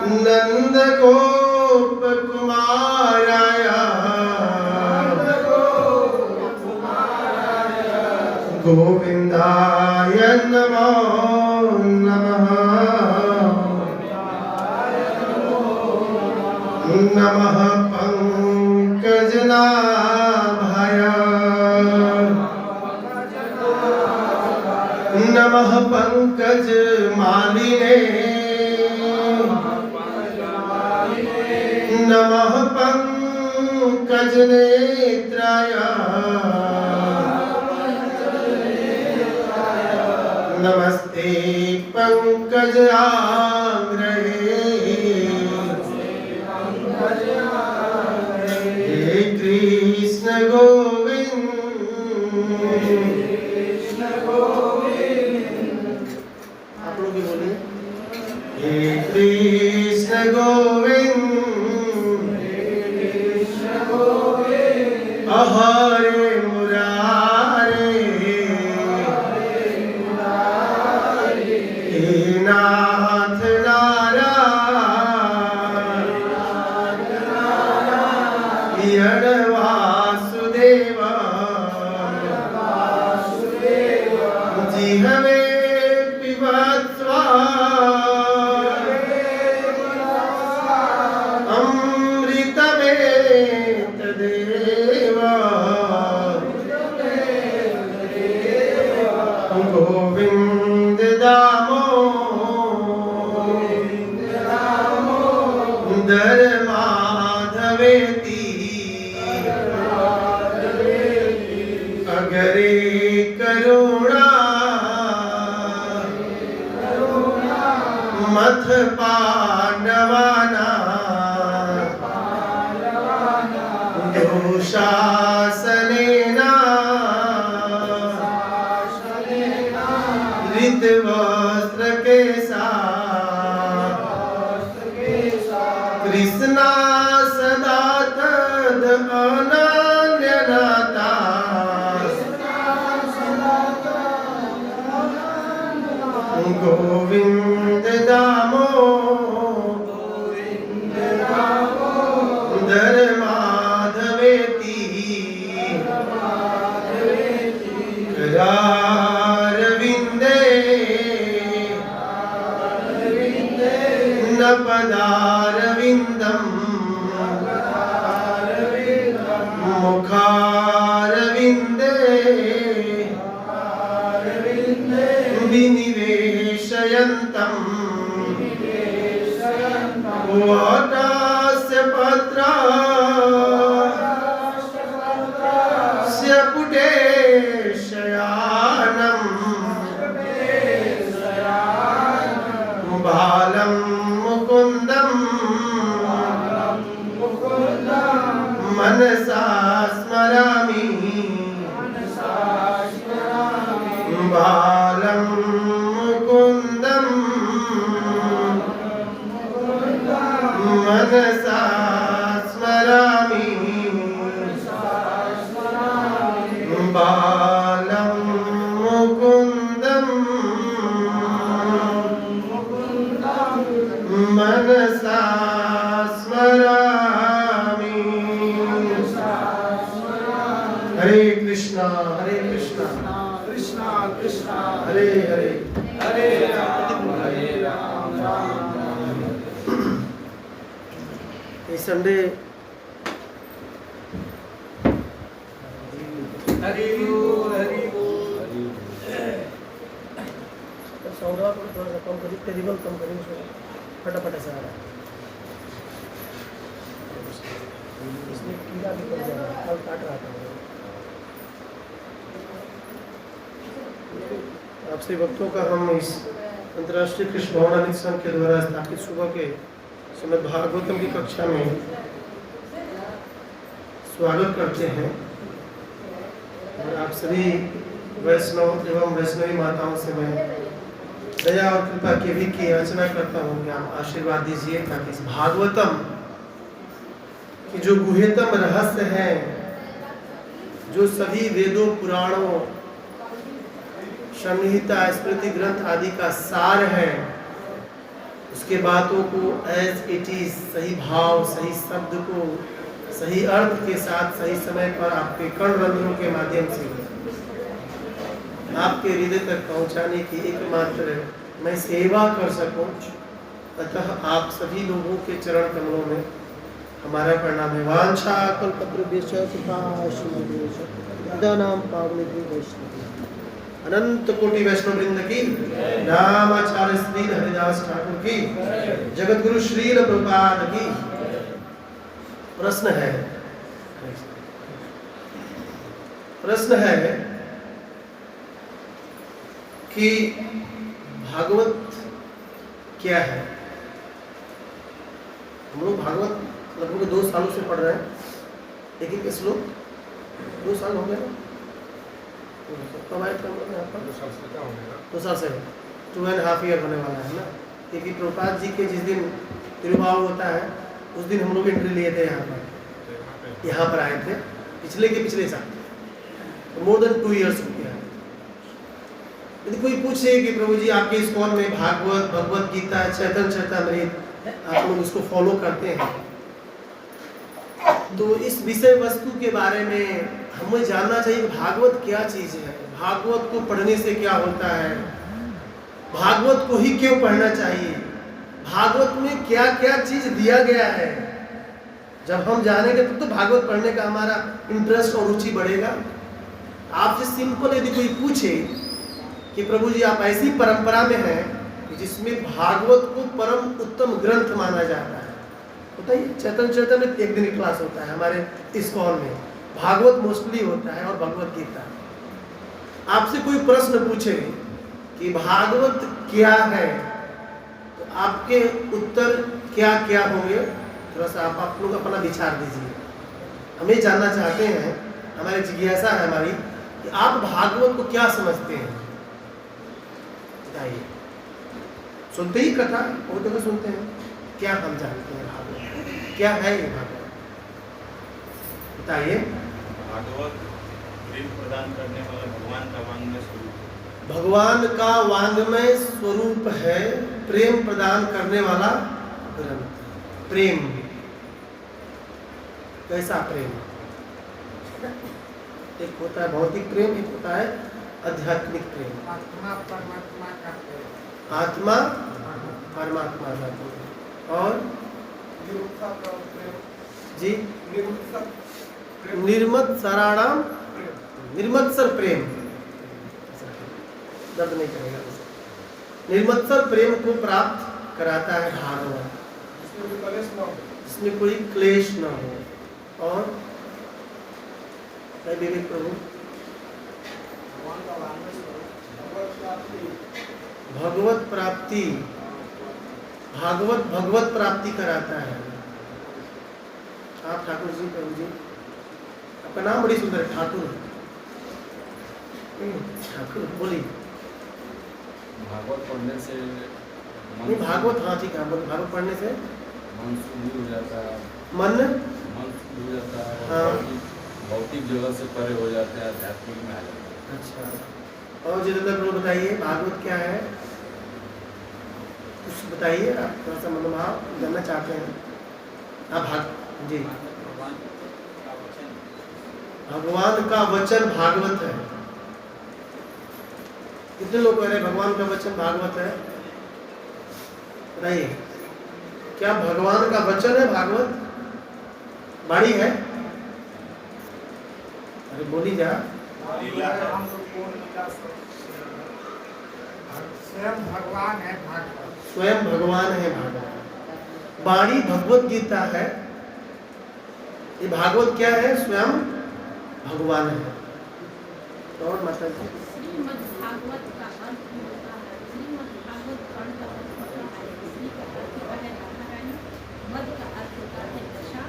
नंद गोप कुमाराय गोविंदाय नमो नमः। नमः पंकजनाभाय नमः पंकज मालिने नमः पंकज नेत्राय नमस्ते पंकज आग्रहे। हे कृष्ण गोविंद आप लोग भी बोलिए। हे कृष्ण गोविंद हरे मुरारे हे नाथ नारायण वासुदेव जिह्वे पिबत्वा अमृतमेतदेव गोविंद दामोदर माधवेति अगरे करुणा मथ पांडवाना दुशासनेना ऋतवस्त्र केसा कृष्णा सदा तद अनन्यनाथा गोविंद दामोदर माधवेति करारविंदे न पदारविंदम मुखारविंदे विनिवेशयन्तम् वातास्य पत्रास्य पुटे शयानम् बालं मुकुन्दं मनसा स्मरामि बालं मुकुन्दं मनसा स्मरामि बालं मुकुन्दं मनसा स्मरामि। हरे कृष्णा कृष्णा कृष्णा हरे हरे हरे राम राम। ये संडे हरि बोल साउंड थोड़ा सा कम करिए, टेरिबल कम करिए, फटाफट ऐसा आ रहा है इसमें कीड़ा भी पड़ जा रहा है, कल काट रहा था। आपसे भक्तों का हम इस अंतर्राष्ट्रीय कृष्ण भावनामृत संघ के द्वारा स्थापित सुबह के श्रीमद् भागवतम की कक्षा में स्वागत करते हैं और आप सभी वैष्णव एवं वैष्णवी माताओं से मैं दया और कृपा की भी की याचना करता हूँ कि आप आशीर्वाद दीजिए ताकि इस भागवतम की जो गुह्यतम रहस्य है, जो सभी वेदों पुराणों संहिता स्मृति ग्रंथ आदि का सार है, उसके बातों को एज इट इज, सही भाव, सही शब्द को सही अर्थ के साथ सही समय पर आपके कर्ण रंध्रों के माध्यम से आपके हृदय तक पहुंचाने की एकमात्र मैं सेवा कर सकूं। अतः आप सभी लोगों के चरण कमलों में हमारा प्रणाम है। वांछा कल्पतरुभ्यश्च कृपा सिंधुभ्यश्च नाम पावने वैष्णव अनंत कोटि वैष्णव वृंद की, रामाचार्य श्री हरिदास ठाकुर की, जगत गुरु श्रील प्रभुपाद की। प्रश्न है कि भागवत क्या है। हम लोग भागवत लगभग 2 सालों से पढ़ रहे हैं, लेकिन इस लोग 2 साल हो गए ना, कब आए थे हम लोग यहाँ पर? 2 साल से 2.5 ईयर होने वाला है ना। क्योंकि प्रभुपाद जी के जिस दिन तिरुभाव होता है उस दिन हम लोग एंट्री लिए थे यहाँ पर आए थे पिछले साल, तो मोर देन 2 ईयर्स हो गया। यदि कोई पूछे कि प्रभु जी आपके इस्कॉन में भागवत, भगवत गीता, चैतन्य चरितामृत आप लोग उसको फॉलो करते हैं, तो इस विषय वस्तु के बारे में हमें जानना चाहिए भागवत क्या चीज है, भागवत को पढ़ने से क्या होता है, भागवत को ही क्यों पढ़ना चाहिए, भागवत में क्या क्या चीज दिया गया है। जब हम जानेंगे तो भागवत पढ़ने का हमारा इंटरेस्ट और रुचि बढ़ेगा। आपसे सिंपल यदि कोई पूछे कि प्रभु जी आप ऐसी परंपरा में हैं जिसमें भागवत को परम उत्तम ग्रंथ माना जाता है, बताइए। चैतन्य चरितामृत एक दिन की क्लास होता है हमारे इस्कॉन में, भागवत मोस्टली होता है और भगवत गीता। आपसे कोई प्रश्न पूछे कि भागवत क्या है, तो आपके उत्तर क्या क्या होंगे, थोड़ा सा आप लोग अपना विचार दीजिए। हमें जानना चाहते हैं, हमारी जिज्ञासा है हमारी कि आप भागवत को क्या समझते हैं, बताइए। सुनते ही कथा बहुत जगह सुनते हैं, क्या हम जानते हैं भागवत क्या है, ये भागवत बताइए। भागवत प्रेम प्रदान करने वाला भगवान का वांग्मय स्वरूप, भगवान का वांग्मय स्वरूप है, प्रेम प्रदान करने वाला ग्रंथ। प्रेम कैसा प्रेम? एक होता है भौतिक प्रेम, एक होता है आध्यात्मिक प्रेम। आत्मा परमात्मा का प्रेम, आत्मा परमात्मा का प्रेम और जी निर्मत्सराणाम, निर्मत्सर प्रेम, दर्द नहीं करेगा। निर्मत्सर प्रेम को प्राप्त कराता है भागवत, जिसमें कोई क्लेश न हो। और विवेक प्रभु भगवत प्राप्ति, भागवत भगवत प्राप्ति कराता है। आप ठाकुर जी, प्रभु जी आपका नाम बड़ी सुंदर है, ठाकुर। ठाकुर बोलिए। भागवत पढ़ने से नहीं, भागवत हाँ ठीक है, भागवत पढ़ने से मन शुद्ध हो जाता है, मन शुद्ध हो जाता है, हाँ। भौतिक जगत से परे हो जाते हैं, आध्यात्मिक में आ जाते हैं। अच्छा, और जितेंद्र प्रभु बताइए भागवत क्या है, कुछ बताइए। आप थोड़ा सा मनोभाव जानना चाहते हैं आप। जी, भगवान का वचन भागवत है। कितने लोग कह रहे हैं भगवान का वचन भागवत है? बताइए, क्या भगवान का वचन है भागवत? बाणी है? अरे बोली जा। स्वयं भगवान है भागवत, स्वयं भगवान है भागवत। बाणी भगवत गीता है, ये भागवत क्या है? स्वयं भगवान है। और मतलब श्रीमद् भागवत का अर्थ होता है, श्रीमद् भागवत ग्रंथ का अर्थ होता है, श्री का अर्थ होता है नारायण, मद का अर्थ होता है दशा,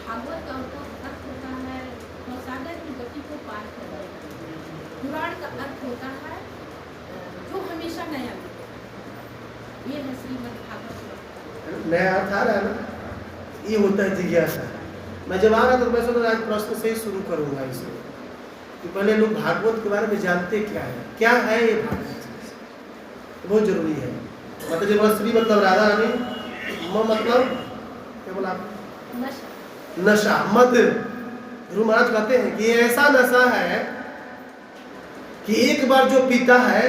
भागवत का अर्थ होता है सागर की गति को पार करना, पुराण का अर्थ होता है जो हमेशा नया मिले। ये है श्रीमद् भागवत। नया अर्थ आ रहा है ना, ये होता है जिज्ञासा। मैं जब आ रहा था तो मैं सोचा आज प्रश्न से ही शुरू करूंगा इसे, कि पहले लोग भागवत के बारे में जानते क्या है ये भागवत, बहुत जरूरी है। माता जी बोला श्री मतलब राधा रानी, म मतलब क्या बोला आप? नशा। नशा, मद। गुरु महाराज कहते हैं कि ये ऐसा नशा है कि एक बार जो पीता है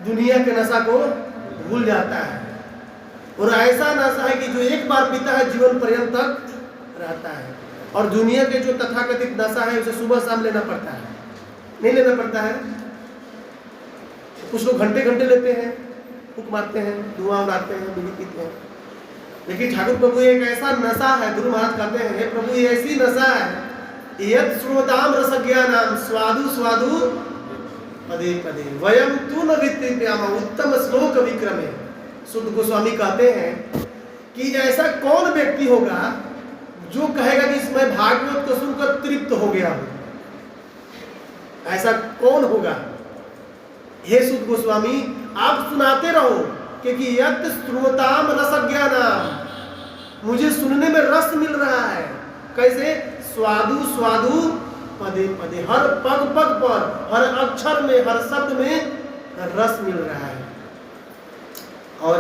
दुनिया के नशा को भूल जाता है, और ऐसा नशा है कि जो एक बार पीता है जीवन पर्यंत तक रहता है। और दुनिया के जो तथाकथित नशा है उसे सुबह शाम लेना पड़ता है, नहीं लेना पड़ता है। कुछ लोग घंटे घंटे लेते हैं, फूंक मारते हैं, धुआं उड़ाते हैं, बीड़ी पीते हैं। लेकिन ठाकुर प्रभु एक ऐसा नशा है, गुरु महाराज कहते हैं हे प्रभु ये ऐसी नशा है, यत् श्रोताम रसज्ञानाम स्वादु स्वादु पदे पदे वयम तु न वित्तयाम उत्तम श्लोक विक्रमे। शुद्ध गोस्वामी कहते हैं कि ऐसा कौन व्यक्ति होगा जो कहेगा कि इसमें भागवत को सुनकर तृप्त हो गया हूं, ऐसा कौन होगा? हे शुद्ध गोस्वामी आप सुनाते रहो, क्योंकि यत् श्रोताम रसज्ञानाम, मुझे सुनने में रस मिल रहा है। कैसे? स्वादु स्वादु पदे पदे, हर पग पग पर, हर अक्षर में, हर शब्द में रस मिल रहा है। और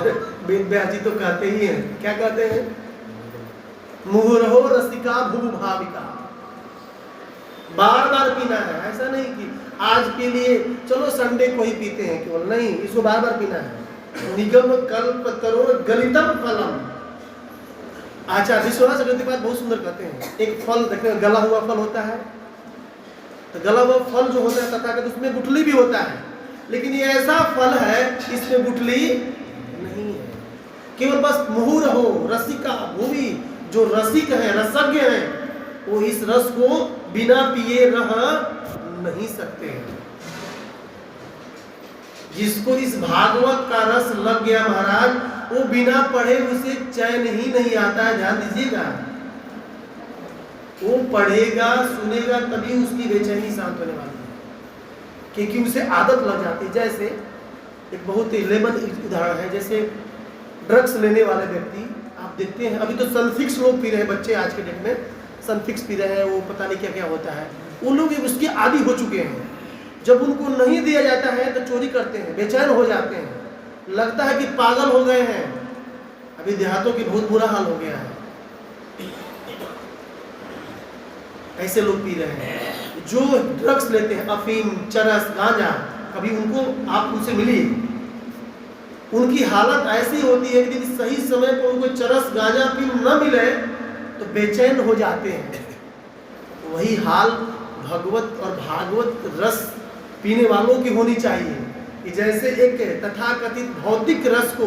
वेद व्यास जी तो कहते ही हैं, क्या कहते हैं? मुहुरहो रसिका भू भाविका, बार बार पीना है। ऐसा नहीं कि आज के लिए चलो संडे को ही पीते हैं केवल, नहीं, इसको बार बार पीना है। निगम कल्प तरो गलितम फलम। आचार्य विश्वनाथ चक्रवर्ती बात बहुत सुंदर कहते हैं, एक फल देखने में गला हुआ फल होता है, तो गला हुआ फल जो होता है तथाकथित उसमें गुठली भी होता है, लेकिन ये ऐसा फल है इसमें गुठली नहीं है। केवल बस मुहुर हो रसिका, वो भी जो रसिक है, रसज्ञ है, वो इस रस को बिना पिए रह नहीं सकते हैं। जिसको इस भागवत का रस लग गया महाराज, वो बिना पढ़े उसे चैन ही नहीं आता है। ध्यान दीजिएगा, वो पढ़ेगा सुनेगा तभी उसकी बेचैनी शांत होने वाली है, क्योंकि उसे आदत लग जाती है। जैसे एक बहुत ही लेमन उदाहरण है, जैसे ड्रग्स लेने वाले व्यक्ति आप देखते हैं, अभी तो सनफिक्स लोग पी रहे हैं बच्चे आज के डेट में, सनफिक्स पी रहे हैं, वो पता नहीं क्या क्या होता है, उन लोग उसके आदी हो चुके हैं। जब उनको नहीं दिया जाता है तो चोरी करते हैं, बेचैन हो जाते हैं, लगता है कि पागल हो गए हैं। अभी देहातों की बहुत बुरा हाल हो गया है, ऐसे लोग पी रहे हैं। जो ड्रग्स लेते हैं, अफीम, चरस, गांजा, कभी उनको आप उनसे मिलिए, उनकी हालत ऐसी होती है कि यदि सही समय पर उनको चरस गांजा अफीम न मिले तो बेचैन हो जाते हैं। वही हाल भगवत और भागवत रस पीने वालों की होनी चाहिए, कि जैसे एक तथाकथित भौतिक रस को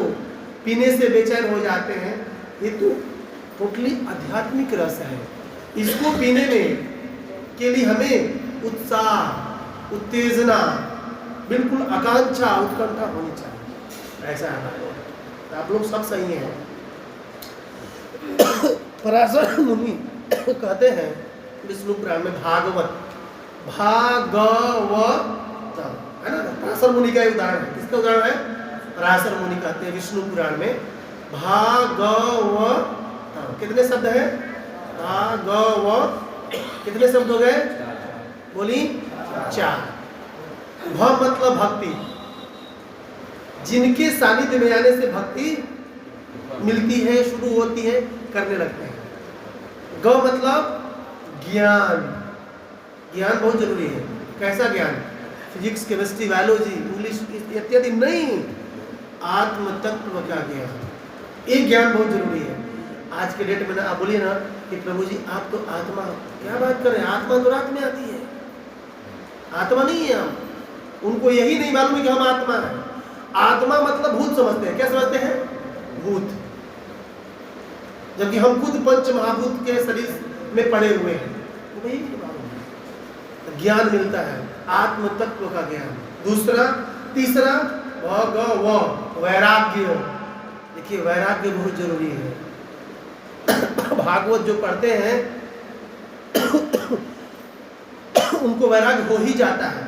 पीने से बेचैन हो जाते हैं, ये तो टोटली आध्यात्मिक रस है। इसको पीने में के लिए हमें उत्साह, उत्तेजना, बिल्कुल आकांक्षा, उत्कंठा होनी चाहिए। ऐसा है तो आप लोग सब सही हैं। पराशर मुनि कहते हैं विष्णु पुराण में, भागवत है ना, पराशर मुनि का उदाहरण है। किसका उदाहरण है? पराशर मुनि कहते हैं विष्णु पुराण में भागवत। कितने शब्द हैं? भागवत कितने शब्द हो गए? बोली 4। भ मतलब भक्ति, जिनके सानिध्य में आने से भक्ति मिलती है, शुरू होती है, करने लगते हैं। ग मतलब ज्ञान, ज्ञान बहुत जरूरी है। कैसा ज्ञान? फिजिक्स, केमिस्ट्री, बायोलॉजी, इंग्लिश इत्यादि नहीं, आत्म तत्व का ज्ञान, ये ज्ञान बहुत जरूरी है। आज के डेट में ना आप बोलिए ना कि प्रभु जी आप तो आत्मा, क्या बात कर रहे हैं? आत्मा तो रात में आती है, आत्मा नहीं है हम। उनको यही नहीं मालूम है कि हम आत्मा है। आत्मा मतलब भूत समझते हैं। क्या समझते हैं? भूत, जबकि हम खुद पंच महाभूत के शरीर में पड़े हुए हैं। तो यही नहीं मालूम है। ज्ञान मिलता है, आत्म तत्व का ज्ञान। दूसरा, तीसरा वैराग्य। देखिए वैराग्य बहुत जरूरी है। भागवत जो पढ़ते हैं उनको वैराग्य हो ही जाता है।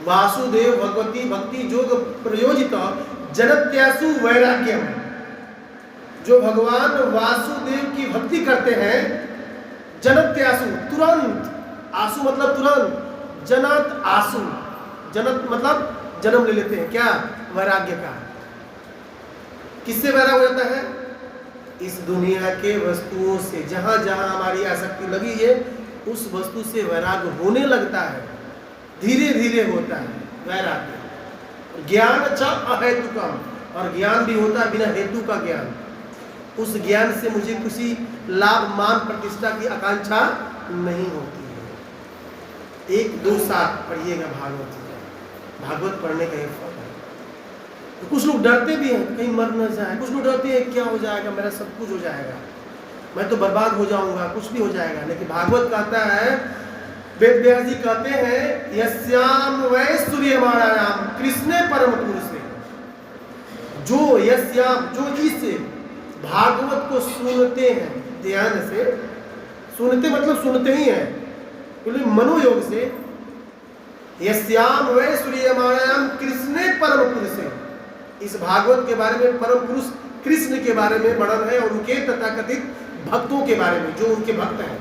वासुदेव भगवती भक्ति जोग प्रयोजित जनत्यासु वैराग्यम। जो भगवान वासुदेव की भक्ति करते हैं, जनत्यासु तुरंत, आसु मतलब तुरंत, जनत आसु, जनत मतलब जन्म ले लेते हैं। क्या? वैराग्य का। किससे वैराग हो जाता है? इस दुनिया के वस्तुओं से। जहां जहां हमारी आसक्ति लगी है उस वस्तु से वैराग होने लगता है, धीरे धीरे होता है वैराग्य। ज्ञान च अहेतुकम, और ज्ञान भी होता है बिना हेतु का ज्ञान। उस ज्ञान से मुझे किसी लाभ मान प्रतिष्ठा की आकांक्षा नहीं होती है। 1, 2, 7 पढ़िएगा भागवत। भागवत पढ़ने का एक फल है। तो कुछ लोग डरते भी हैं कहीं मर न जाए, कुछ लोग डरते हैं क्या हो जाएगा, मेरा सब कुछ हो जाएगा, मैं तो बर्बाद हो जाऊंगा, कुछ भी हो जाएगा। लेकिन भागवत कहता है, वेद व्यास जी कहते हैं, यस्याम वै सूर्यमाणायाम कृष्णे परम पुरुषे, जो यस्याम, जो इस भागवत को सुनते हैं ध्यान से, सुनते मतलब सुनते ही हैं बोले मनोयोग से, यस्याम वै सूर्यमाणायाम कृष्णे परम पुरुषे, इस भागवत के बारे में परम पुरुष कृष्ण के बारे में वर्णन है और उनके तथाकथित भक्तों के बारे में, जो उनके भक्त हैं।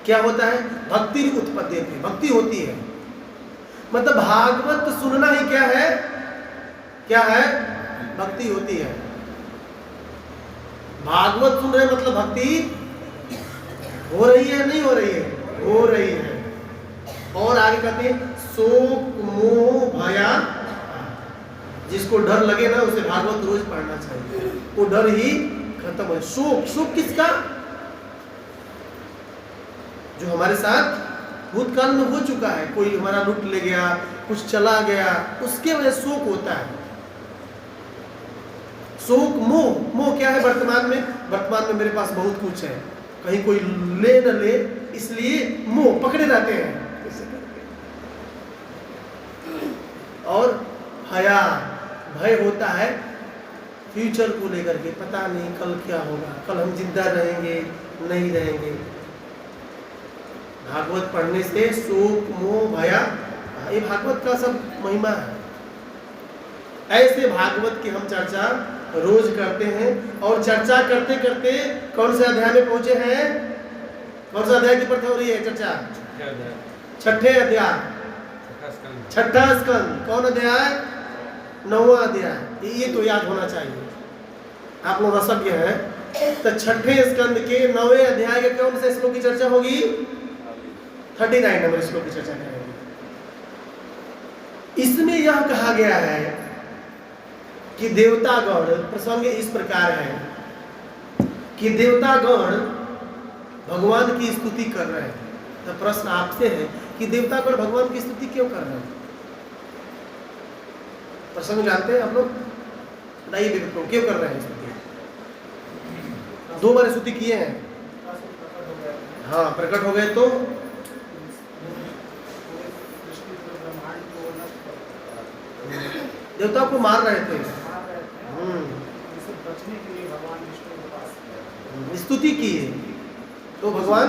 क्या होता है? भक्ति उत्पत्ति, भक्ति होती है। मतलब भागवत सुनना ही क्या है? क्या है? भक्ति होती है। भागवत सुन रहे मतलब भक्ति हो रही है, नहीं हो रही है? हो रही है। और आगे कहते हैं शोक मोह भया, जिसको डर लगे ना उसे भागवत रोज पढ़ना चाहिए, वो डर ही खत्म हो। शोक, शोक किसका? जो हमारे साथ भूतकाल में हो चुका है, कोई हमारा लूट ले गया, कुछ चला गया, उसके वजह शोक होता है। शोक मोह, मोह क्या है? वर्तमान में मेरे पास बहुत कुछ है, कहीं कोई ले न ले, इसलिए मोह पकड़े रहते हैं। और हया, भय होता है फ्यूचर को लेकर के, पता नहीं कल क्या होगा, कल हम जिंदा रहेंगे नहीं रहेंगे। भागवत पढ़ने से शोक मोह भया, ये भागवत का सब महिमा है। ऐसे भागवत की हम चर्चा रोज करते हैं, और चर्चा करते करते कौन से अध्याय में पहुंचे हैं? कौन सा अध्याय की प्रथा हो रही है चर्चा? छठे अध्याय, छठा स्कंद। कौन अध्याय? 9वां अध्याय। ये तो याद होना चाहिए, आप लोग रसज्ञ हैं। तो छठे स्कंद के 9वें अध्याय के कौन से श्लोक की चर्चा होगी? 39 नंबर श्लोक की चर्चा करेंगे। इसमें यह कहा गया है कि देवतागण, प्रसंग इस प्रकार है कि देवतागण भगवान की स्तुति कर रहे हैं। तो प्रश्न आपसे है कि देवतागण भगवान की स्तुति क्यों कर रहे हैं? प्रसंग जानते हैं आप लोग? बताइए बिल्कुल, क्यों कर रहे हैं स्तुति? 2 बार स्तुति किए हैं। हाँ, प्रकट हो गए तो देवताओं को मार रहे थे, बचने के लिए भगवान विष्णु के पास स्तुति की तो भगवान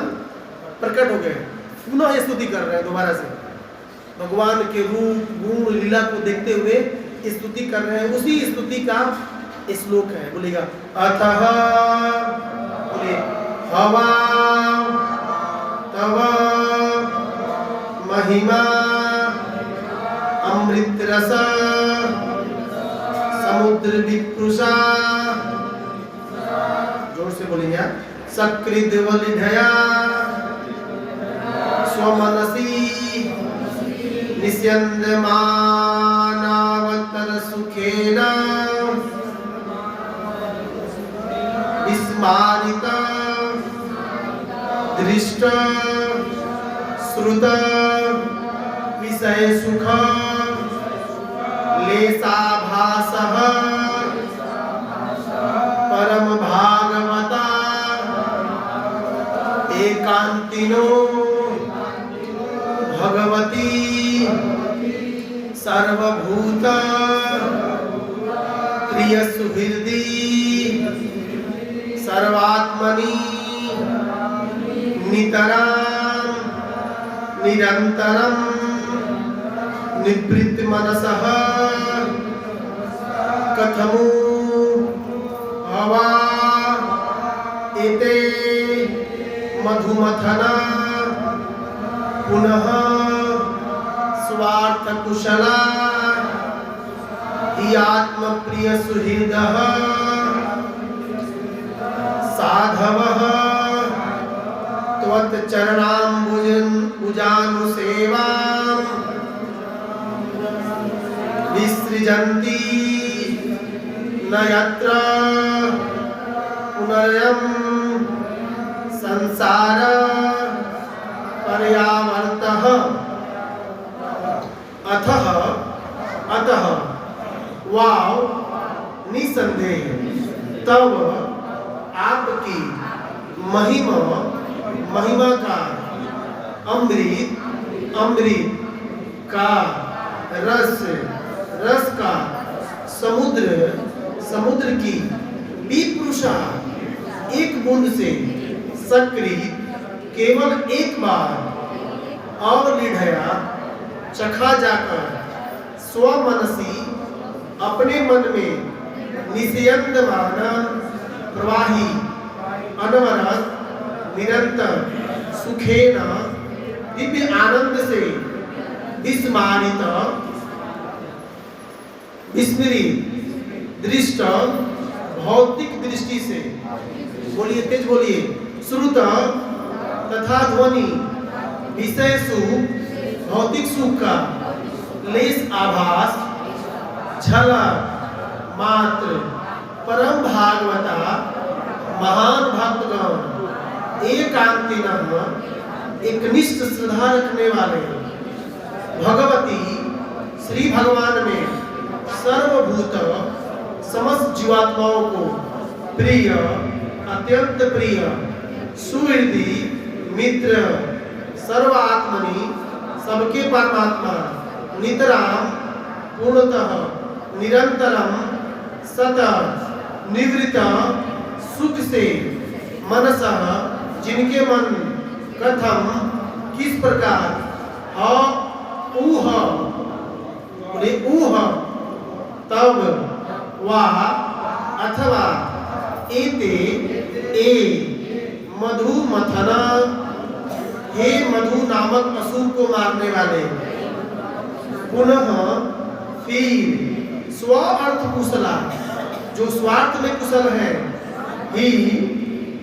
प्रकट हो गए। पुनः स्तुति कर रहे हैं दोबारा से, भगवान के रूप गुण लीला को देखते हुए स्तुति कर रहे हैं। उसी स्तुति का श्लोक है, बोलेगा अतः, बोले हवा तव महिमा अमृत रस समुद्र विप्रुषा, जोर से बोलेंगे, सकृद वलिधया स्वमनसी निस्यन्दमानावतर सुखेन विस्मारित दृष्ट श्रुत विषय सुख लेशाभासः परम भागवता एकांतिनो भगवती सर्वभूत प्रिय सुहृदी सर्वात्मनि नितरां निरंतरं निवृत्त मनसः कथमु हवा एते मधुमथना पुनः स्वार्थ कुशला हि आत्म प्रिय सुहृदः साधवः त्वत् चरणाम्बुजानुसेवां विसृजन्ति न यत्र पुनरयं संसार पर्यावर्तः अतः वाव निसंदेह तब आपकी महिमा का अमृत का रस का समुद्र की विप्रुषा एक बूंद से सकृत केवल एक बार और निढया चखा जाकर स्वमनसी अपने मन में निस्यन्दमान प्रवाही अनवरत निरंतर सुखेन दिव्य आनंद से विस्मारित विस्मृत दृष्ट भौतिक दृष्टि से बोलिए तेज बोलिए श्रुत तथा ध्वनि विषय सुख भौतिक सुख का लेस आभास झलक मात्र परम भागवता महान भक्तगण एकांतिनः एकनिष्ठ श्रद्धा रखने वाले भगवती श्री भगवान में सर्वभूत समस्त जीवात्माओं को प्रिय अत्यंत प्रिय सुहृदी मित्र सर्वात्मनि सबके परमात्मा नितराम पूर्णतः निरंतरम सतत निवृत्त सुख से मनसः जिनके मन कथम किस प्रकार ऊह तब वह अथवा एते ए मधु मथना हे मधु नामक असुर को मारने वाले पुनः फिर स्व अर्थ कुशला जो स्वार्थ में कुशल है ही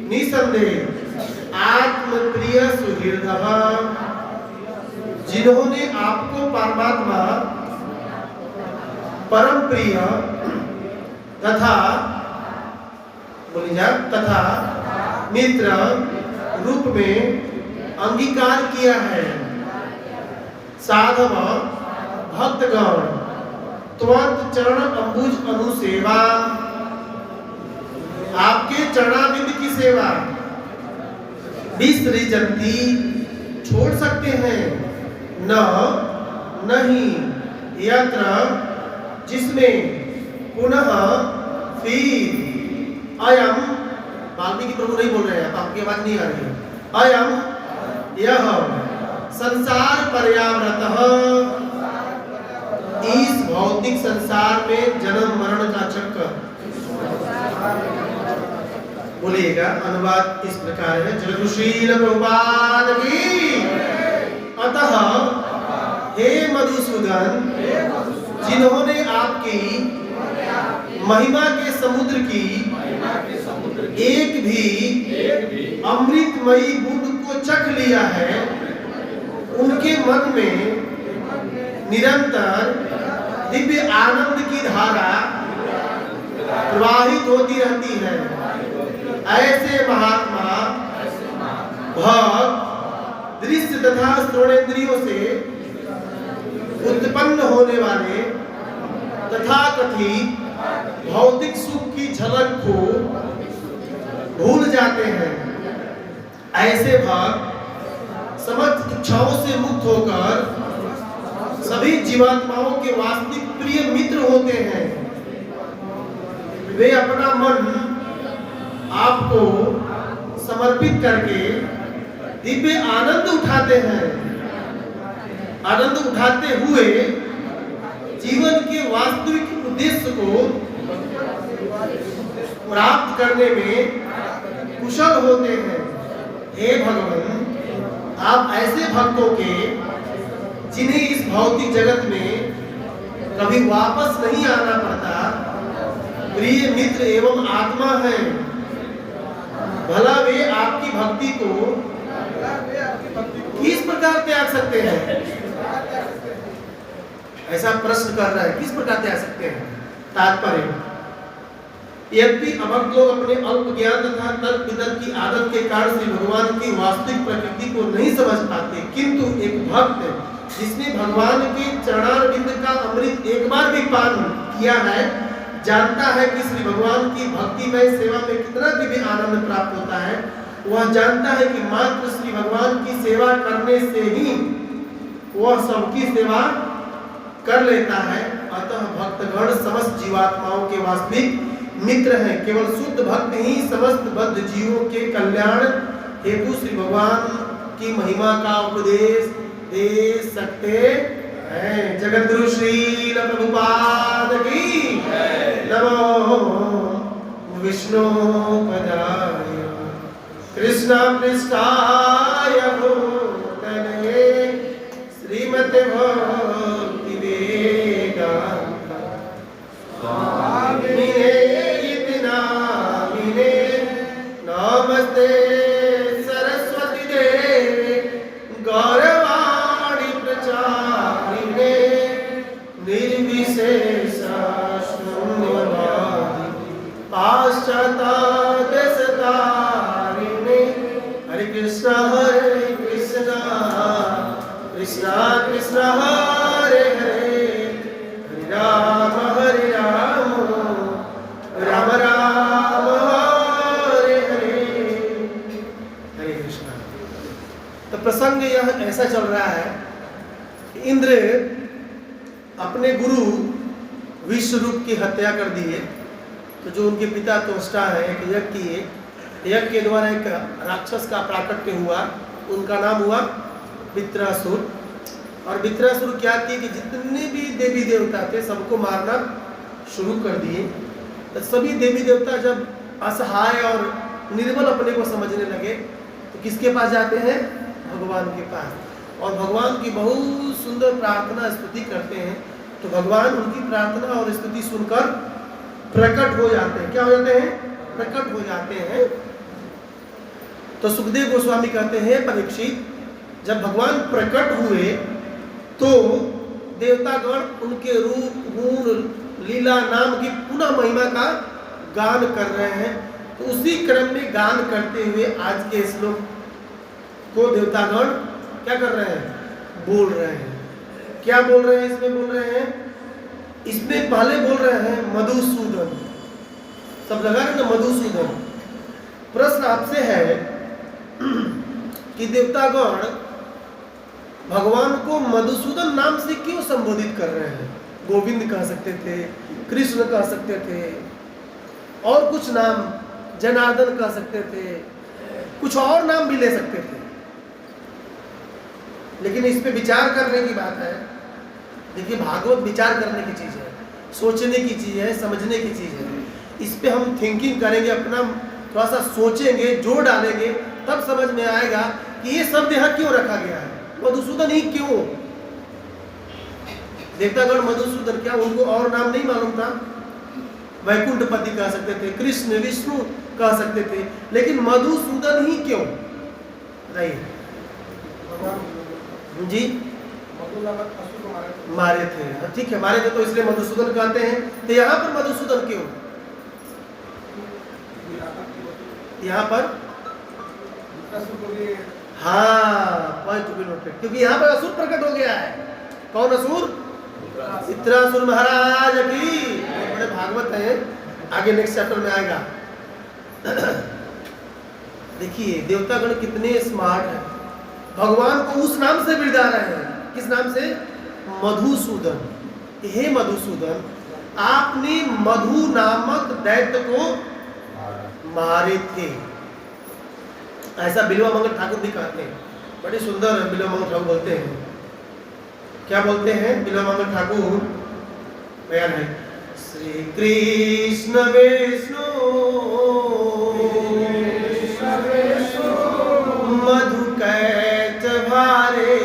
निसंदेह आत्म प्रिय सुहृदः जिन्होंने आपको परमात्मा परम प्रिय तथा तथा मित्र रूप में अंगीकार किया है साधव भक्तगण त्वत् चरण अंबुज अनुसेवा आपके चरणाबिंद की सेवा विसृजन्ति छोड़ सकते हैं नहीं यत्र जिसमें पुनः फिर अयम वाल्मीकि प्रभु नहीं बोल रहे हैं तो आपकी आवाज नहीं आ रही है अयम यह संसार पर्यावृतः इस भौतिक संसार में जन्म मरण का चक्कर बोलिएगा अनुवाद इस प्रकार है जगदुशील प्रभुपाद की अतः हे मधुसूदन जिन्होंने आपकी महिमा के समुद्र की एक भी अमृतमयी बूंद को चख लिया है उनके मन में निरंतर दिव्य आनंद की धारा प्रवाहित होती रहती है ऐसे महात्मा भक्त दृश्य तथा श्रवणेंद्रियों से उत्पन्न होने वाले तथा कथित भौतिक सुख की झलक को भूल जाते हैं ऐसे भक्त समस्त इच्छाओं से मुक्त होकर सभी जीवात्माओं के वास्तविक प्रिय मित्र होते हैं वे अपना मन आपको समर्पित करके दिव्य आनंद उठाते हैं आनंद उठाते हुए जीवन के वास्तविक उद्देश्य को प्राप्त करने में कुशल होते हैं हे भगवान आप ऐसे भक्तों के जिन्हें इस भौतिक जगत में कभी वापस नहीं आना पड़ता, प्रिय मित्र एवं आत्मा है, भला वे आपकी भक्ति को किस प्रकार त्याग सकते हैं? ऐसा प्रश्न कर रहा है, किस प्रकार त्याग सकते हैं? तात्पर्य, यद्यपि अभक्त लोग अपने अल्प ज्ञान तथा तर्क वितर्क की आदत के कारण श्री भगवान की वास्तविक प्रकृति को नहीं समझ पाते, किंतु एक भक्त जिसने भगवान के चरणारविंद का अमृत एक बार भी पान किया है, जानता है कि श्री भगवान की भक्तिमय सेवा में कितना दिव्य आनंद प्राप्त होता है। वह जानता है कि मात्र श्री भगवान की सेवा करने से ही वह सबकी सेवा कर लेता है। अतः भक्तगण समस्त जीवात्माओं के वास्तविक मित्र हैं। केवल शुद्ध भक्त ही समस्त बद्ध जीवों के कल्याण हेतु श्री भगवान की महिमा का उपदेश दे सकते हैं। जगत गुरु श्रील प्रभुपाद की नमो विष्णु पदाय कृष्ण पृष्ठाय भूतले श्रीमते भक्ति वेदांत स्वामिने इति नामिने नमस्ते सरस्वती देवे गौरवाणी प्रचारिणे निर्विशेषा शून्यवादी पाश्चात्तारिणे। हरे कृष्ण कृष्ण कृष्ण हरे हरे, हरे राम राम राम हरे हरे, हरे कृष्ण। तो प्रसंग यह ऐसा चल रहा है कि इंद्र अपने गुरु विश्वरूप की हत्या कर दी है। तो जो उनके पिता त्वष्टा है, एक यज्ञ किए, यज्ञ के द्वारा एक राक्षस का प्राकट्य हुआ, उनका नाम हुआ वित्रासुर। और वित्रासुर क्या किए कि जितने भी देवी देवता थे सबको मारना शुरू कर दिए। तो सभी देवी देवता जब असहाय और निर्बल अपने को समझने लगे तो किसके पास जाते हैं? भगवान के पास। और भगवान की बहुत सुंदर प्रार्थना स्तुति करते हैं। तो भगवान उनकी प्रार्थना और स्तुति सुनकर प्रकट हो जाते हैं। क्या हो जाते हैं? प्रकट हो जाते हैं। तो सुखदेव गोस्वामी कहते हैं, परीक्षित, जब भगवान प्रकट हुए तो देवतागण उनके रूप गुण लीला नाम की पुनः महिमा का गान कर रहे हैं। तो उसी क्रम में गान करते हुए आज के श्लोक को देवतागण क्या कर रहे हैं? बोल रहे हैं। क्या बोल रहे हैं? इसमें बोल रहे हैं, इसमें पहले बोल रहे हैं मधुसूदन। सब लगा रहे ना, मधुसूदन। प्रश्न आपसे है कि देवतागण भगवान को मधुसूदन नाम से क्यों संबोधित कर रहे हैं? गोविंद कह सकते थे, कृष्ण कह सकते थे, और कुछ नाम जनार्दन कह सकते थे, कुछ और नाम भी ले सकते थे। लेकिन इस पे विचार करने की बात है। देखिए, भागवत विचार करने की चीज है, सोचने की चीज है, समझने की चीज है। इस पे हम थिंकिंग करेंगे, अपना थोड़ा सा सोचेंगे, जोड़ डालेंगे, तब समझ में आएगा कि ये शब्द यहाँ क्यों रखा गया है। मधुसूदन ही क्यों? देवतागण मधुसूदन, क्या उनको और नाम नहीं मालूम था? वैकुंठपति कह सकते थे, कृष्ण विष्णु कह सकते थे, लेकिन मधुसूदन ही क्यों? बताइए जी। मारे थे, ठीक है, मारे थे तो इसलिए मधुसूदन कहते हैं। तो यहाँ पर मधुसूदन क्यों? यहाँ पर हाँ, पॉइंट टू बी नोटेड, क्योंकि यहाँ पर असुर प्रकट हो गया है। कौन असुर? वित्रासुर महाराज की। बड़े भागवत है, आगे नेक्स्ट चैप्टर में आएगा। देखिए देवतागण कितने स्मार्ट हैं, भगवान को उस नाम से बिरदा रहे हैं। किस नाम से? मधुसूदन। हे मधुसूदन, आपने मधु नामक दैत्य को मारे थे। ऐसा बिल्वामंगल ठाकुर भी कहते हैं। बड़ी सुंदर बिल्वामंगल ठाकुर बोलते हैं। क्या बोलते हैं बिल्वामंगल ठाकुर? बयान है, श्री कृष्ण विष्णु मधु कैच भारे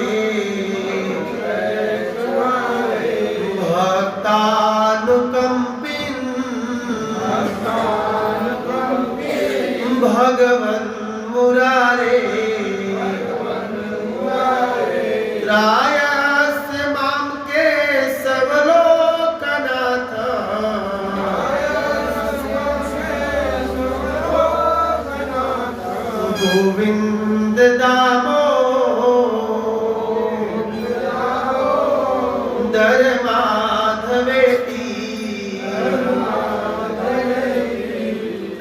हर माधवेती,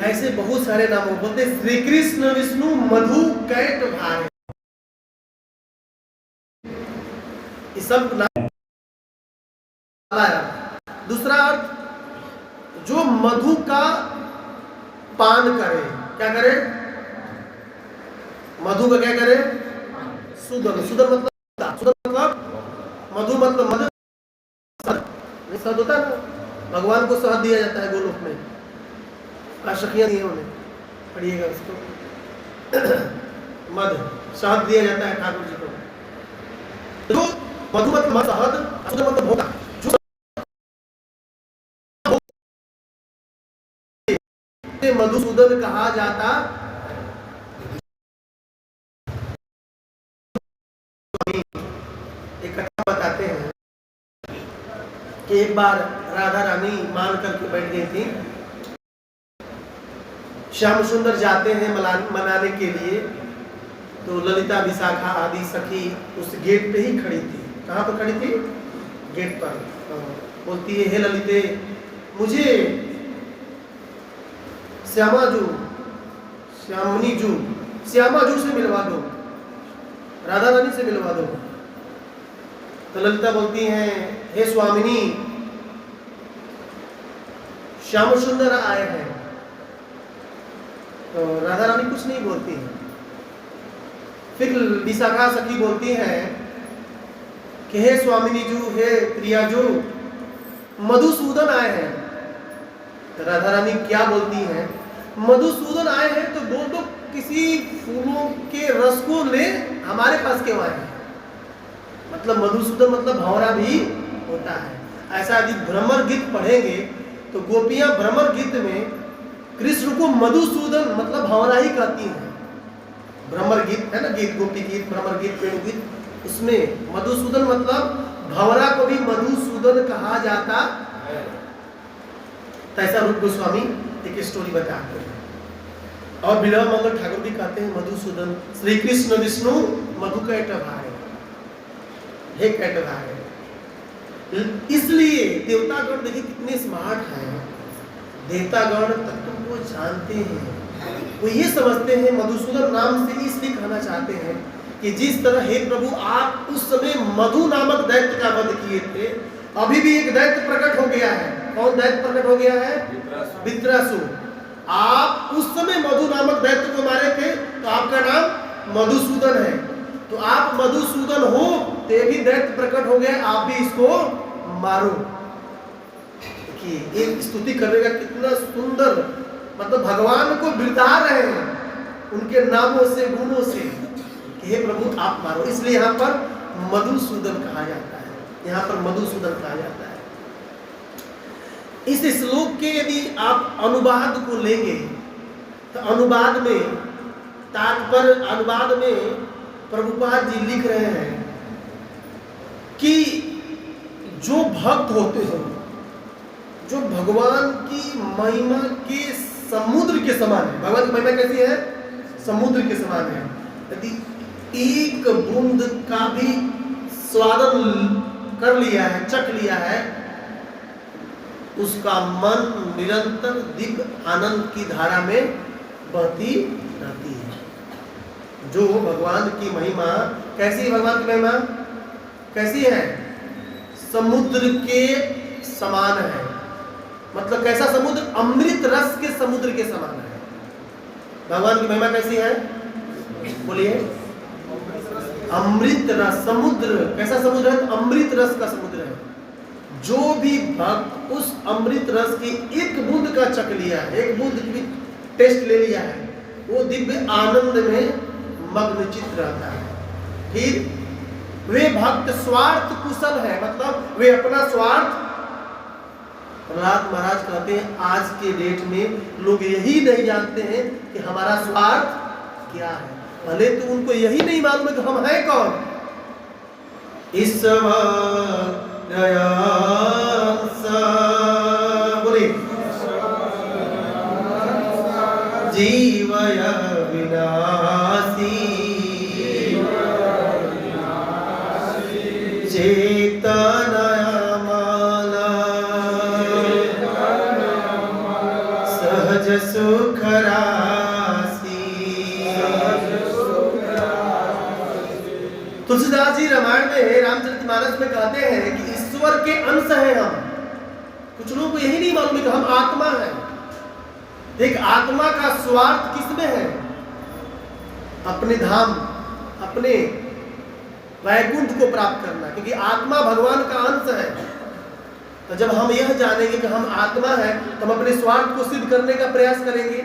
ऐसे बहुत सारे नामों बोलते। श्री कृष्ण विष्णु मधु कैट भारे, ये सब नाम। दूसरा अर्थ, जो मधु का पान करे। क्या करे? मधु का क्या करे? सुदन। सुदन मतलब मधु मतलब मधु शहद होता है ना, भगवान को शहद दिया जाता है गोलोक में, आशकियां दी है उन्हें, पढ़िएगा उसको। मध शहद दिया जाता है ठाकुर जी को। जो मधु मतलब शहद, सुदन मतलब भोगा। जो मधुसूदन कहा जाता। एक कथा बताते हैं कि एक बार राधा रानी मान करके बैठ गई थी। श्याम सुंदर जाते हैं मनाने के लिए, तो ललिता विशाखा आदि सखी उस गेट पे ही खड़ी थी। कहाँ पर खड़ी थी? गेट पर। बोलती है, हे ललिते, मुझे श्यामा जू से मिलवा दो, राधा रानी से मिलवा दो। तो ललिता बोलती हैं, हे स्वामिनी, श्याम सुंदर आए हैं। तो राधा रानी कुछ नहीं बोलती है। फिर विशाखा सखी बोलती हैं कि हे स्वामिनी जू, हे प्रिया जू, मधुसूदन आए हैं। तो राधा रानी क्या बोलती हैं? मधुसूदन आए हैं तो बोल दो किसी फूलों के रस को ले, हमारे पास क्यों आए हैं? मतलब मधुसूदन मतलब भंवरा भी होता है। ऐसा यदि भ्रमर गीत पढ़ेंगे तो गोपियां भ्रमर गीत में कृष्ण को मधुसूदन मतलब भंवरा ही कहती हैं। भ्रमर गीत है ना, गीत, गोपी गीत, भ्रमर गीत, वेणु गीत, उसमें मधुसूदन मतलब भंवरा को भी मधुसूदन कहा जाता है। ऐसा रूप गोस्वामी एक स्टोरी बताते हैं। और बिलव मंगल ठाकुर भी कहते हैं मधुसूदन, श्री कृष्ण विष्णु मधु कैट भारे, हे कैट भारे। इसलिए देवतागण देखिए कितने स्मार्ट हैं। देवतागण तत्व को जानते हैं, वो ये समझते हैं, मधुसूदन नाम से इसलिए कहना चाहते हैं कि जिस तरह हे प्रभु आप उस समय मधु नामक दैत्य का वध किए थे, अभी भी एक दैत्य प्रकट हो गया है। कौन दैत्य प्रकट हो गया है? वित्रासुर। आप उस समय मधु नामक दैत्य को मारे थे, तो आपका नाम मधुसूदन है। तो आप मधुसूदन हो तो ये भी दैत्य प्रकट हो गया, आप भी इसको मारो। देखिए एक स्तुति करने का कितना सुंदर, मतलब भगवान को बिरदा रहे हैं उनके नामों से, गुणों से, कि हे प्रभु आप मारो। इसलिए यहाँ पर मधुसूदन कहा जाता है, यहाँ पर मधुसूदन कहा जाता है। इस श्लोक के यदि आप अनुवाद को लेंगे तो अनुवाद में तात्पर्य, अनुवाद में प्रभुपाद जी लिख रहे हैं कि जो भक्त होते हैं, जो भगवान की महिमा के समुद्र के समान है। भगवान की महिमा कैसी है? समुद्र के समान है। यदि एक बूंद का भी स्वादन कर लिया है, चख लिया है, उसका मन निरंतर दिव्य आनंद की धारा में बहती रहती है। जो भगवान की महिमा कैसी है? भगवान की महिमा कैसी है? समुद्र के समान है। मतलब कैसा समुद्र? अमृत रस के समुद्र के समान है। भगवान की महिमा कैसी है? बोलिए। अमृत रस समुद्र। कैसा समुद्र है? अमृत रस का समुद्र है। जो भी भक्त उस अमृत रस की एक बूंद का चख लिया है, एक बूंद की टेस्ट ले लिया है, वो दिव्य आनंद में मग्न चित्त रहता है। फिर वे भक्त स्वार्थ कुशल है, मतलब वे अपना स्वार्थ, प्रहलाद महाराज कहते हैं आज के डेट में लोग यही नहीं जानते हैं कि हमारा स्वार्थ क्या है। भले तो उनको यही नहीं मालूम है कि हम हैं कौन। ईश्वर बोले जीवय विनाशी चेतनया रामचरितमानस में कहते हैं कि ईश्वर के अंश हैं हम। कुछ लोगों को यही नहीं मालूम है कि हम आत्मा हैं। एक आत्मा का स्वार्थ किसमें है? अपने धाम, अपने वैकुंठ को प्राप्त करना, क्योंकि आत्मा भगवान का अंश है। तो जब हम यह जानेंगे कि हम आत्मा है तो हम अपने स्वार्थ को सिद्ध करने का प्रयास करेंगे।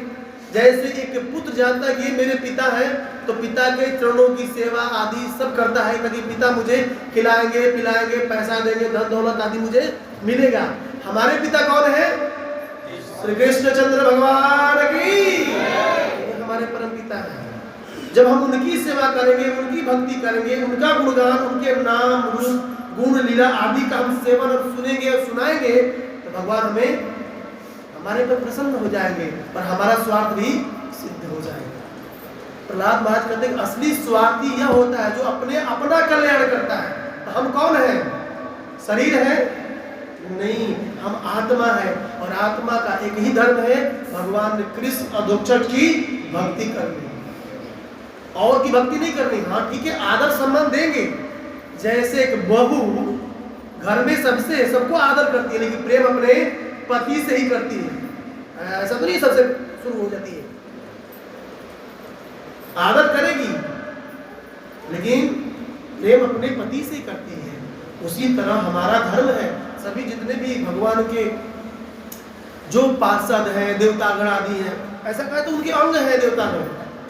जैसे एक पुत्र जानता है कि ये मेरे पिता है तो पिता के चरणों की सेवा आदि सब करता है, ताकि पिता मुझे खिलाएंगे पिलाएंगे, पैसा देंगे, धन दौलत आदि मुझे मिलेगा। हमारे पिता कौन है? श्री कृष्णचंद्र भगवान की, ये हमारे परम पिता है। जब हम उनकी सेवा करेंगे, उनकी भक्ति करेंगे, उनका गुणगान, उनके नाम रूप गुण लीला आदि का हम सेवन और सुनेंगे और सुनाएंगे तो भगवान हमें हमारे पर प्रसन्न हो जाएंगे और हमारा स्वार्थ भी सिद्ध हो जाएगा। प्रहलाद महाराज कहते हैं असली स्वार्थी यह होता है जो अपना कल्याण करता है। तो हम कौन है? शरीर है? नहीं, हम आत्मा है। और आत्मा का एक ही धर्म है, भगवान कृष्ण अधोक्षज की भक्ति करनी, और की भक्ति नहीं करनी। हाँ ठीक है, आदर सम्मान देंगे। जैसे एक बहू घर में सबको आदर करती है, लेकिन प्रेम अपने पति से ही करती है। ऐसा तो नहीं सबसे शुरू हो जाती है, आदर करेगी लेकिन प्रेम अपने पति से ही करती है। उसी तरह हमारा धर्म है। सभी जितने भी भगवान के जो पार्षद हैं, देवतागण आदि हैं, ऐसा कहे तो उनके अंग हैं देवतागण,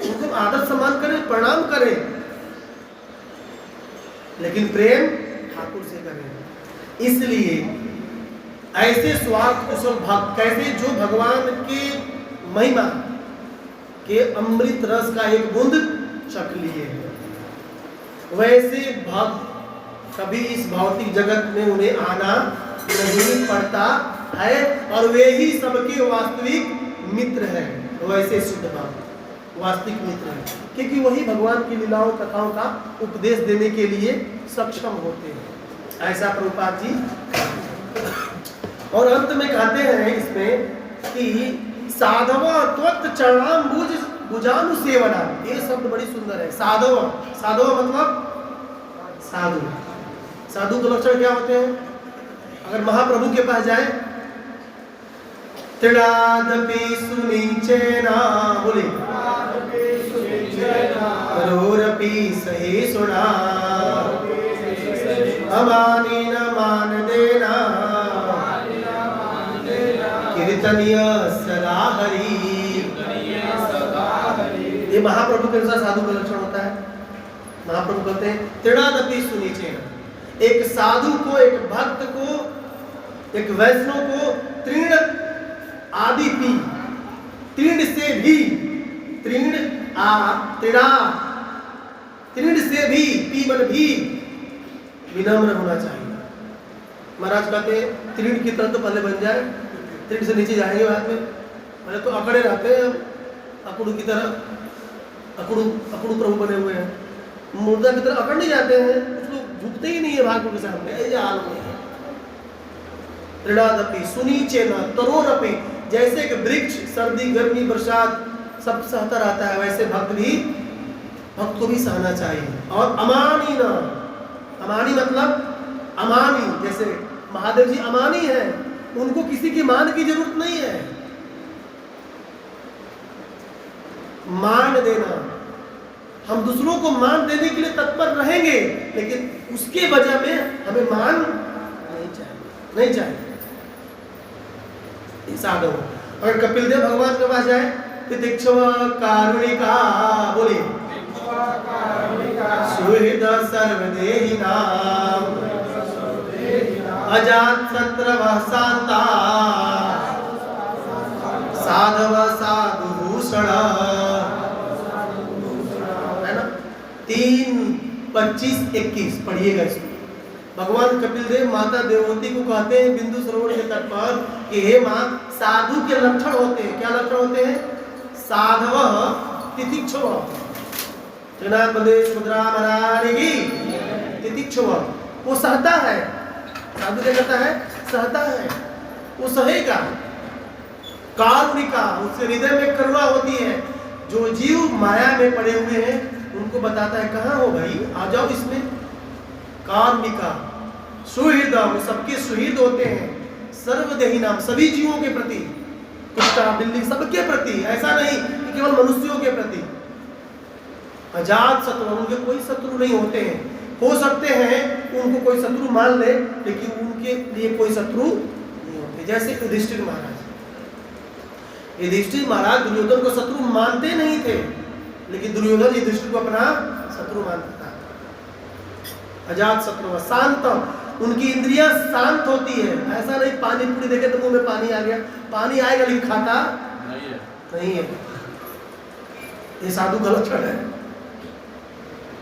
उनको आदर सम्मान करें, प्रणाम करें, लेकिन प्रेम ठाकुर से करें। इसलिए ऐसे स्वार्थ कुशल भक्त कैसे जो भगवान के महिमा के अमृत रस का एक बूंद चख लिए, वैसे भक्त कभी इस भौतिक जगत में उन्हें आना नहीं पड़ता है, और वे ही सबके वास्तविक मित्र हैं। वैसे शुद्ध भक्त वास्तविक मित्र हैं, क्योंकि वही भगवान की लीलाओं कथाओं का उपदेश देने के लिए सक्षम होते हैं। ऐसा प्रभुपाद जी। और अंत में कहते हैं इसमें कि साधव त्वत् चरणाम्बुज भुजानु सेवना। ये शब्द बड़ी सुंदर है। साधव, साधव मतलब साधु। साधु के लक्षण क्या होते हैं? अगर महाप्रभु के पास जाए, त्रिणादपि सुनिचेना, बोले रोरपि सहिष्णुना, अमानी न मान देना, कीर्तनीय सदा हरि। ये महाप्रभु के अनुसार साधु का लक्षण होता है। महाप्रभु कहते हैं त्रिणादपि सुनिचेना। एक साधु को, एक भक्त को, एक वैष्णव को तृण आदि पी, तृण से भी, तृण से भी, पी मन भी विनम्र होना चाहिए। महाराज कहते हैं तृण की तरह तो पहले बन जाए, तृण से नीचे जाएंगे बाद में। पहले तो अकड़े रहते हैं, अकड़ू की तरह, अकड़ू प्रभु बने हुए हैं, मुर्दा की तरह अकड़ नहीं जाते हैं। कुछ लोग झुकते ही नहीं है भागवत के सामने, ऐसे हाल में है। त्रिणादपि सुनीचेना तरोरपि, जैसे कि वृक्ष सर्दी गर्मी बरसात सब सहता रहता है, वैसे भक्त को भी सहना चाहिए। और अमानी ना, अमानी मतलब अमानी, जैसे महादेव जी अमानी है, उनको किसी की मान की जरूरत नहीं है। मान देना, हम दूसरों को मान देने के लिए तत्पर रहेंगे, लेकिन उसके वजह में हमें मान नहीं चाहिए। साधु। अगर कपिल देव भगवान के पास जाए, तितिक्षव कारुणिका, बोलिए सुहृद सर्वदेहि नाम, अजात शत्रव शांता, साधव साधु भूषण, है ना। 3, 25, 21 पढ़िएगा इसको। भगवान कपिल देव माता देववती को कहते हैं बिंदु सरोवर के तट पर कि हे माँ, साधु के लक्षण होते हैं। क्या लक्षण होते हैं? साधव तितिक्षव, त्रिनाथ बलदेव सुभद्रा महारानी की, तितिक्षव, वो सहता है। साधु क्या करता है? सहता है, वो सहेगा। कारुणिका, उससे हृदय में करुणा होती है। जो जीव माया में पड़े हुए हैं उनको बताता है, कहाँ हो भाई, आ जाओ इसमें। कारुणिका, सुहृद, वो सबके सुहृद होते हैं। सर्वदेही नाम, सभी जीवों के प्रति, कुत्ता बिल्ली सबके प्रति, ऐसा नहीं कि केवल मनुष्यों के प्रति। अजात शत्रु, उनके कोई शत्रु नहीं होते हैं। हो सकते हैं उनको कोई शत्रु मान ले, लेकिन उनके लिए कोई शत्रु नहीं होते। जैसे युधिष्ठिर महाराज, युधिष्ठिर महाराज दुर्योधन को शत्रु मानते नहीं थे, लेकिन दुर्योधन युधिष्ठिर को अपना शत्रु मानता था। अजात शत्रु, शांत, उनकी इंद्रियां शांत होती है। ऐसा नहीं पानी पूरी देखे तो मुंह में पानी आ गया, पानी आएगा लेकिन खाता नहीं है। ये साधु का लक्षण है,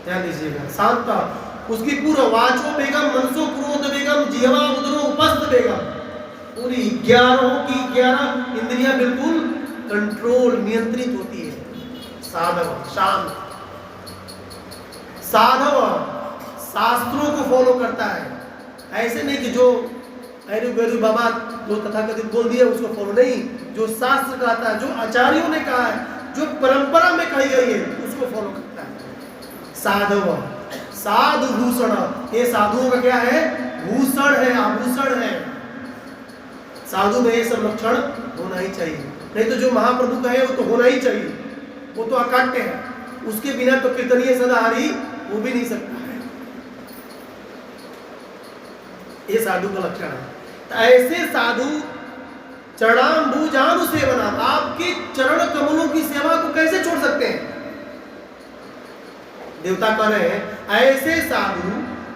ध्यान दीजिएगा। शांत, उसकी पूरा वाचो बेगम, मनसो क्रोध बेगम, जिह्वा उदरो उपस्थ बेगम, पूरी 11 की 11 इंद्रियां बिल्कुल कंट्रोल, नियंत्रित होती है। साधव, शांत। साधव शास्त्रों को फॉलो करता है, ऐसे नहीं कि जो अरु गरु बाबा जो तथाकथित बोल दिया उसको फॉलो नहीं। जो शास्त्र कहता है, जो आचार्यों ने कहा है, जो परंपरा में कही गई है, उसको फॉलो करता है। साधव, साधु भूषण, ये साधुओं का क्या है? भूषण है, आभूषण है। साधु में ये सब लक्षण होना ही चाहिए, नहीं तो जो महाप्रभु का है वो तो होना ही चाहिए, वो तो अकाट्य है। उसके बिना तो कीर्तनीय सदाहरि वो भी नहीं सकता है। ये साधु का लक्षण है। तो ऐसे साधु चरणाम्बुजानु सेवना, आपके चरण कमलों की सेवा को कैसे छोड़ सकते हैं? देवता कह रहे हैं ऐसे साधु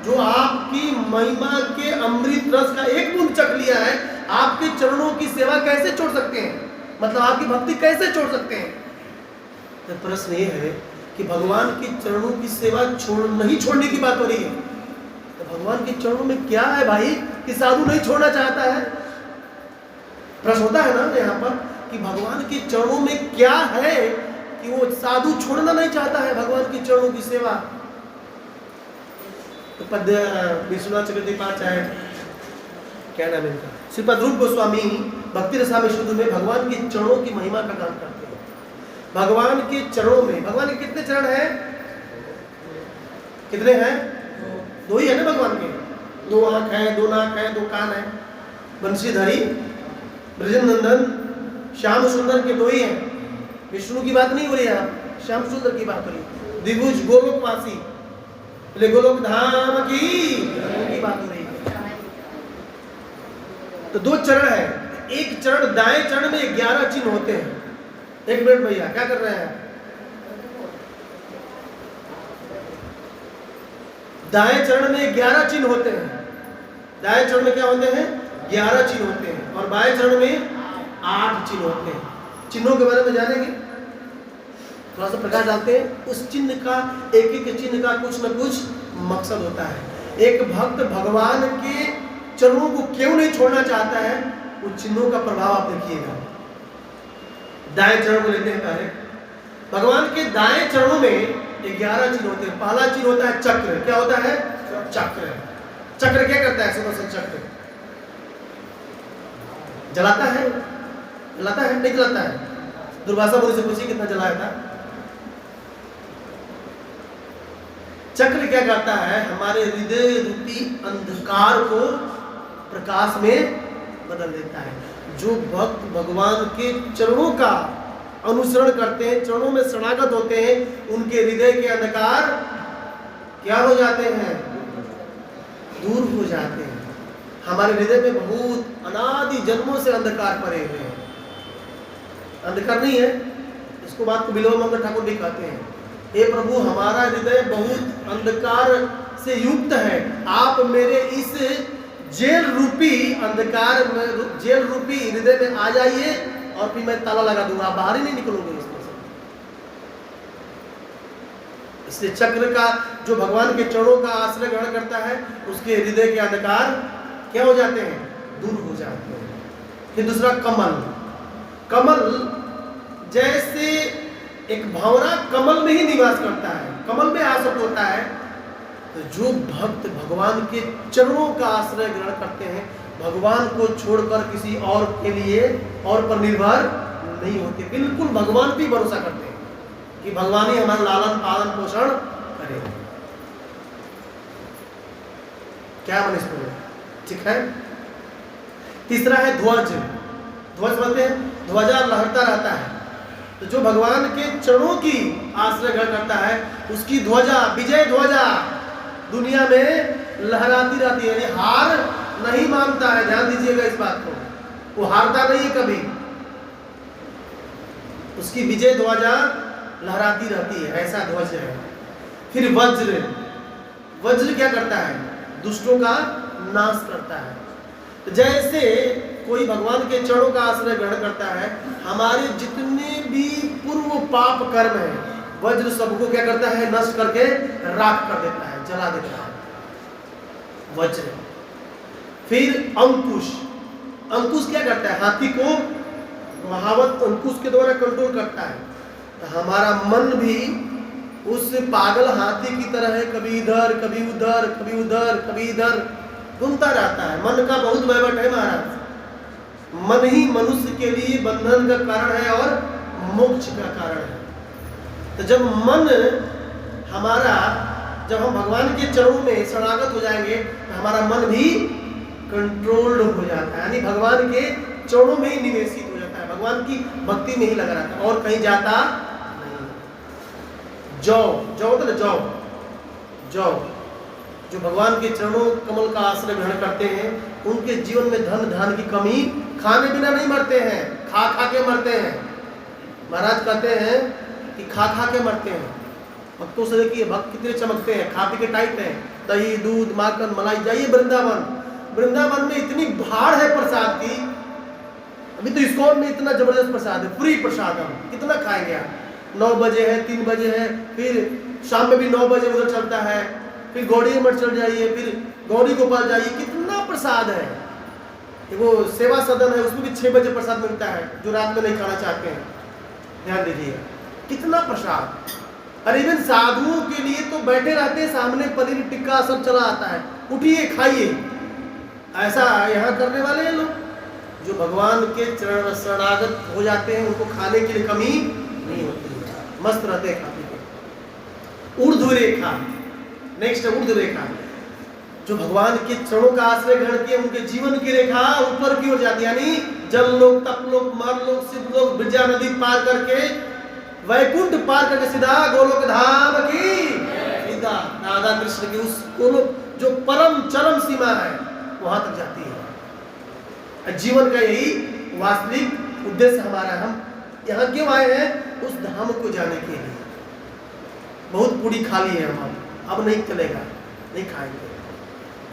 जो आपकी महिमा के अमृत रस का एक बूंद चख लिया है, आपके चरणों की सेवा कैसे छोड़ सकते हैं? मतलब आपकी भक्ति कैसे छोड़ सकते हैं? तो प्रश्न ये है कि भगवान के चरणों की सेवा नहीं छोड़ने की बात हो रही है। तो भगवान के चरणों में क्या है भाई कि साधु नहीं छोड़ना चाहता है? प्रश्न होता है ना यहाँ पर कि भगवान के चरणों में क्या है कि वो साधु छोड़ना नहीं चाहता है भगवान के चरणों की सेवा। तो पद्य विश्वनाथ चक्रवर्ती पाठ है, क्या नाम है इनका, श्रीपद रूप गोस्वामी भक्ति रसामृत शुद्ध में भगवान के चरणों की महिमा का गान करते हैं। भगवान के चरणों में, भगवान के कितने चरण हैं? कितने हैं? दो ही है ना भगवान के। 2 आंख है, 2 नाक है, 2 कान है। बंशीधरी, ब्रजनंदन, श्याम सुंदर के 2 ही हैं। विष्णु की बात नहीं हो रही है, श्याम सुंदर की बात हो रही है। द्विभुज गोलोकवासी, बोले गोलोक धाम की बात हो रही है। तो 2 चरण है। एक चरण, दाएं चरण में 11 चिन्ह होते हैं। एक मिनट भैया, क्या कर रहे हैं? दाएं चरण में 11 चिन्ह होते हैं। दाएं चरण में क्या होते हैं? 11 चिन्ह होते हैं। और बाएं चरण में 8 चिन्ह होते हैं। चिन्हों के बारे में जानेंगे, थोड़ा सा प्रकाश डालते हैं। उस चिन्ह का, एक एक चिन्ह का कुछ न कुछ मकसद होता है। एक भक्त भगवान के चरणों को क्यों नहीं छोड़ना चाहता है, उस चिन्हों का प्रभाव आप देखिएगा। दाएं चरण को लेते हैं पहले। भगवान के दाएं चरणों में 11 चिन्ह होते हैं। पहला चिन्ह होता है चक्र। क्या होता है? चक्र। चक्र क्या करता है? सुदर्शन चक्र जलाता है? जलाता है? नहीं जलाता है? दुर्वासा मुनि से पूछिए कितना जलाया था। चक्र क्या करता है? हमारे हृदय रूपी अंधकार को प्रकाश में बदल देता है। जो भक्त भगवान के चरणों का अनुसरण करते हैं, चरणों में शरणागत होते हैं, उनके हृदय के अंधकार क्या हो जाते हैं? दूर हो जाते हैं। हमारे हृदय में बहुत अनादि जन्मों से अंधकार पड़े हुए हैं। अंधकार नहीं है, इसको बात को बिल्वा मंगल ठाकुर भी कहते हैं, हे प्रभु हमारा हृदय बहुत अंधकार से युक्त है, आप मेरे इस जेल रूपी अंधकार में, जेल रूपी हृदय में आ जाइए और फिर मैं ताला लगा दूंगा, आप बाहर ही नहीं निकलोगे इसमें से। इसलिए चक्र का जो भगवान के चरणों का आश्रय ग्रहण करता है, उसके हृदय के अंधकार क्या हो जाते हैं? दूर हो जाते हैं। फिर दूसरा कमल। कमल जैसे एक भंवरा कमल में ही निवास करता है, कमल में आसक्त होता है। तो जो भक्त भगवान के चरणों का आश्रय ग्रहण करते हैं, भगवान को छोड़कर किसी और के लिए और पर निर्भर नहीं होते, बिल्कुल भगवान पे भरोसा करते हैं कि भगवान ही हमारा लालन पालन पोषण करेगा। क्या मन इसमें ठीक है। तीसरा है ध्वज। ध्वज बोलते हैं ध्वजा लहरता रहता है। तो जो भगवान के चरणों की आश्रय ग्रहण करता है उसकी ध्वजा, विजय ध्वजा दुनिया में लहराती रहती है, हार नहीं मानता है। ध्यान दीजिएगा इस बात को, वो हारता नहीं है कभी, उसकी विजय ध्वजा लहराती रहती है, ऐसा ध्वज है। फिर वज्र। वज्र क्या करता है? दुष्टों का नाश करता है। तो जैसे कोई भगवान के चरणों का आश्रय ग्रहण करता है, हमारे जितने भी पूर्व पाप कर्म है वज्र सबको क्या करता है? नष्ट करके राख कर देता है, जला देता है वज्र। फिर अंकुश। अंकुश क्या करता है? हाथी को महावत अंकुश के द्वारा कंट्रोल करता है। तो हमारा मन भी उस पागल हाथी की तरह है, कभी इधर कभी उधर, कभी उधर कभी इधर घूमता रहता है। मन का बहुत वैवट है महाराज। मन ही मनुष्य के लिए बंधन का कारण है और मोक्ष का कारण है। तो जब मन हमारा, जब हम भगवान के चरणों में शरणागत हो जाएंगे तो हमारा मन भी कंट्रोल्ड हो जाता है, यानी भगवान के चरणों में ही निवेशित हो जाता है, भगवान की भक्ति में ही लगा रहता है और कहीं जाता नहीं। जौ, जौ होता है ना, जौ, जौ जो भगवान के चरणों कमल का आश्रय ग्रहण करते हैं उनके जीवन में धन धान की कमी, खाने बिना नहीं मरते हैं, खा खा के मरते हैं। महाराज कहते हैं कि खा खा के मरते हैं। भक्तों से देखिए भक्त कितने चमकते हैं, खा पी के टाइट हैं, दही दूध माखन मलाई। जाइए वृंदावन, वृंदावन में इतनी भाड़ है प्रसाद की। अभी तो इस्कॉन में इतना जबरदस्त प्रसाद है, फ्री प्रसाद, हम कितना खाएंगे आप। 9 बजे है, 3 बजे है, फिर शाम में भी 9 बजे उधर चलता है, फिर गौड़ी मठ चल जाइए, फिर गौरी गोपाल जाइए, कितना प्रसाद है। वो सेवा सदन है, उसमें भी 6 बजे प्रसाद मिलता है, जो रात में नहीं खाना चाहते हैं। ध्यान दीजिए कितना प्रसाद। अरे इवन साधुओं के लिए तो बैठे रहते हैं, सामने पनीर टिक्का सब चला आता है, उठिए खाइए। ऐसा यहाँ करने वाले हैं लोग। जो भगवान के चरण शरणागत हो जाते हैं उनको खाने के लिए कमी नहीं होती है, मस्त रहते हैं खाने के। ऊर्ध्व रेखा, नेक्स्ट है ऊर्ध्व रेखा। जो भगवान के चरणों का आश्रय ग्रहण किए उनके जीवन की रेखा ऊपर की ओर जाती है, यानी जल लोक, तप लोक, मर लोक, शिव लोक, विद्या नदी पार करके, वैकुंठ पार करके सीधा गोलोक धाम की, सीधा राधा कृष्ण की उस गोलोक जो परम चरम सीमा है वहां तक जाती है। जीवन का यही वास्तविक उद्देश्य हमारा। हम यहाँ क्यों आए हैं? उस धाम को जाने के लिए। बहुत पूरी खाली है, हम अब नहीं चलेगा, नहीं खाएंगे।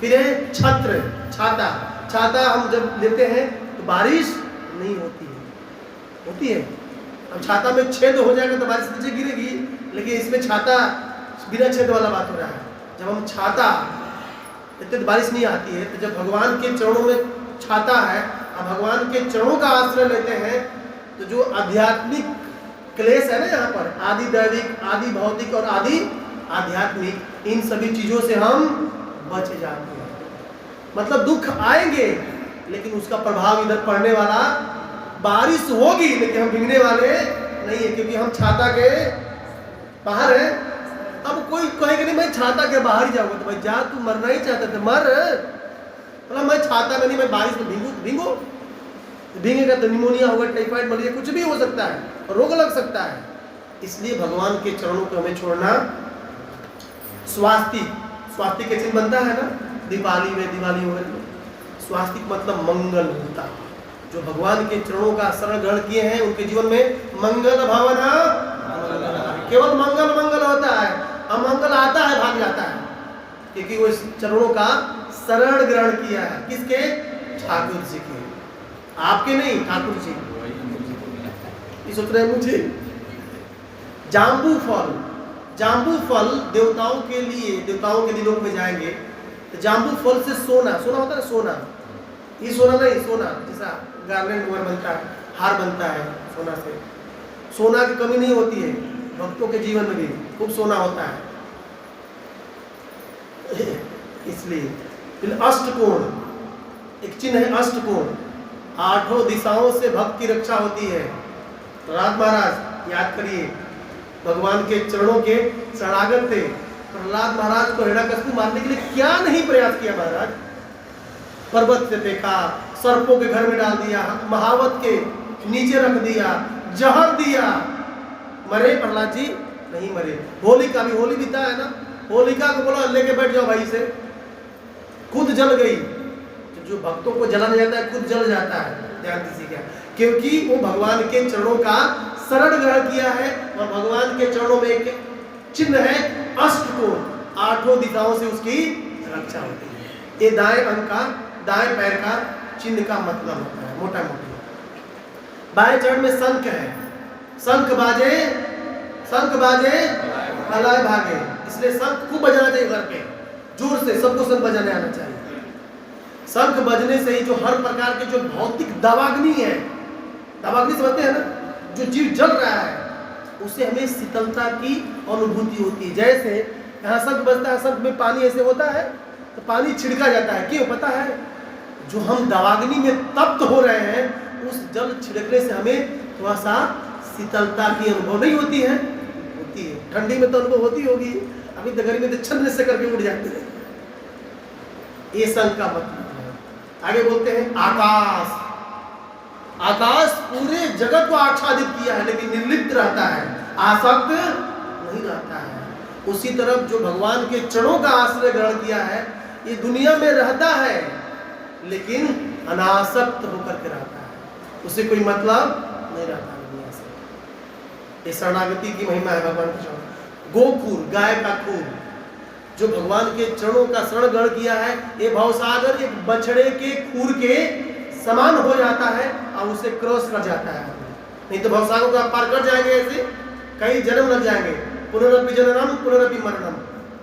फिर है छत्र, छाता। छाता हम जब लेते हैं तो बारिश नहीं होती है, होती है। अब छाता में छेद हो जाएगा तो बारिश नीचे गिरेगी, लेकिन इसमें छाता बिना छेद वाला बात हो रहा है। जब हम छाता लेते तो बारिश नहीं आती है। तो जब भगवान के चरणों में छाता है, अब भगवान के चरणों का आश्रय लेते हैं तो जो आध्यात्मिक क्लेश है ना यहाँ पर, आदि दैविक, आदि भौतिक और आदि आध्यात्मिक, इन सभी चीजों से हम बच जाते हैं। मतलब दुख आएंगे लेकिन उसका प्रभाव इधर पड़ने वाला, बारिश होगी लेकिन हम भीगने वाले नहीं है, क्योंकि हम छाता के बाहर है। अब कोई कहेगा नहीं मैं छाता के बाहर ही जाऊंगा, तो भाई जा, तू मरना ही चाहता था मर। मतलब मैं छाता में नहीं, मैं बारिश में भीगू, भीगो। भीगेगा तो निमोनिया होगा, टाइफाइड, मलेरिया, कुछ भी हो सकता है, रोग लग सकता है। इसलिए भगवान के चरणों को हमें छोड़ना। स्वास्तिक, स्वास्तिक के चिन्ह बनता है ना दिवाली में, दिवाली हो गई। स्वास्तिक मतलब मंगल होता। जो भगवान के चरणों का शरण ग्रहण किए हैं उनके जीवन में मंगल भावना, केवल मंगल मंगल होता है। अमंगल आता है भाग जाता है, क्योंकि वो इस चरणों का शरण ग्रहण किया है। किसके? ठाकुर जी के, आपके नहीं, ठाकुर जी। ये सोच रहे हैं मुझे। जाम्बू फल, जाम्बू फल देवताओं के लिए, देवताओं के दिलों में जाएंगे तो जाम्बू फल से सोना, सोना होता है सोना, ये सोना नहीं, सोना जैसा गार्लेंड बनता है, हार बनता है सोना से। सोना की कमी नहीं होती है, भक्तों के जीवन में भी खूब सोना होता है। इसलिए फिर अष्टकोण, एक चिन्ह है अष्टकोण। 8 दिशाओं से भक्त की रक्षा होती है। प्रहलाद महाराज याद करिए, भगवान के चरणों के शरणागत थे। प्रहलाद महाराज को हिरण्यकश्यप मारने के लिए क्या नहीं प्रयास किया महाराज। पर्वत से फेंका, सर्पों के घर में डाल दिया, महावत के नीचे रख दिया, जहर दिया। मरे प्रहलाद जी? नहीं मरे। होलिका भी, होली बीता है ना, होलिका को बोला लेके बैठ जाओ भाई से, खुद जल गई। जो भक्तों को जलाना जाता है खुद जल जाता है, ध्यान दीजिए क्या, क्योंकि वो भगवान के चरणों का शरण ग्रहण किया है। और भगवान के चरणों में एक चिन्ह है अष्टकोण, 8 दिशाओं से उसकी रक्षा होती है। ये दाएं अंग का, दाएं पैर का चिन्ह का मतलब होता है मोटा मोटी। बाएं चरण में शंख है, शंख बाजे, शंख बाजे भलाए भागे, इसलिए शंख खूब बजाना चाहिए घर पे, जोर से सबको शंख बजाने आना चाहिए। शंख बजने से ही जो हर प्रकार के जो भौतिक दावाग्नि है, दावाग्नि समझते हैं ना, जो जीव जल रहा है, उसे हमें शीतलता की अनुभूति होती है। जैसे यहाँ शंख बजता है, शंख में पानी ऐसे होता है तो पानी छिड़का जाता है, क्यों पता है? जो हम दावाग्नि में तप्त हो रहे हैं, उस जल छिड़कने से हमें थोड़ा सा शीतलता की अनुभव नहीं होती है? होती है। ठंडी में तो अनुभव होती होगी, अभी तो गर्मी में तो छन्ने से करके उड़ जाते हैं। ये शंख का मतलब है। आगे बोलते हैं आकाश। आकाश पूरे जगत को आच्छादित किया है, लेकिन निर्लिप्त रहता है, आसक्त नहीं रहता है। उसी तरफ जो भगवान के चरणों का आश्रय ग्रहण किया है, ये दुनिया में रहता है लेकिन अनासक्त होकर के रहता है, उसे कोई मतलब नहीं रहता दुनिया से। ये शरणागति की महिमा है भगवान के चरण। गोखूर, गाय का खूर, जो भगवान के चरणों का शरण ग्रहण किया है, ये भवसागर एक बछड़े के खूर के समान हो जाता है और उसे क्रॉस कर जाता है। नहीं तो भवसागर को आप पार कर जाएंगे, ऐसे कई जन्म लग जाएंगे। पुनरपि जननम पुनरपि मरणम,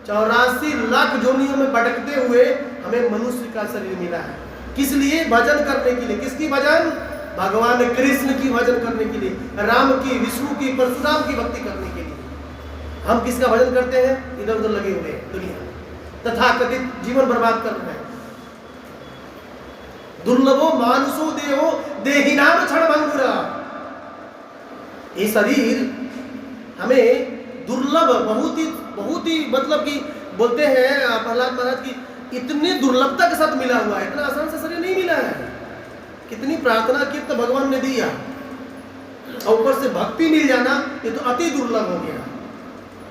84 लाख जोनियों में भटकते हुए हमें मनुष्य का शरीर मिला है। किस लिए? भजन करने के लिए। किसकी भजन? भगवान कृष्ण की भजन करने के लिए, राम की, विष्णु की, परशुराम की भक्ति करने के लिए। हम किसका भजन करते हैं? इधर उधर लगे हुए दुनिया, तथा कथित जीवन बर्बाद कर रहे हैं। दुर्लभो मानुषो देहो देहिनाम क्षणभंगुरा। ये शरीर हमें दुर्लभ, बहुत ही मतलब कि बोलते हैं प्रहलाद महाराज की इतनी दुर्लभता के साथ मिला हुआ है, इतना आसान से शरीर नहीं मिला है। कितनी प्रार्थना की तो भगवान ने दिया, और ऊपर से भक्ति मिल जाना, ये तो अति दुर्लभ हो गया।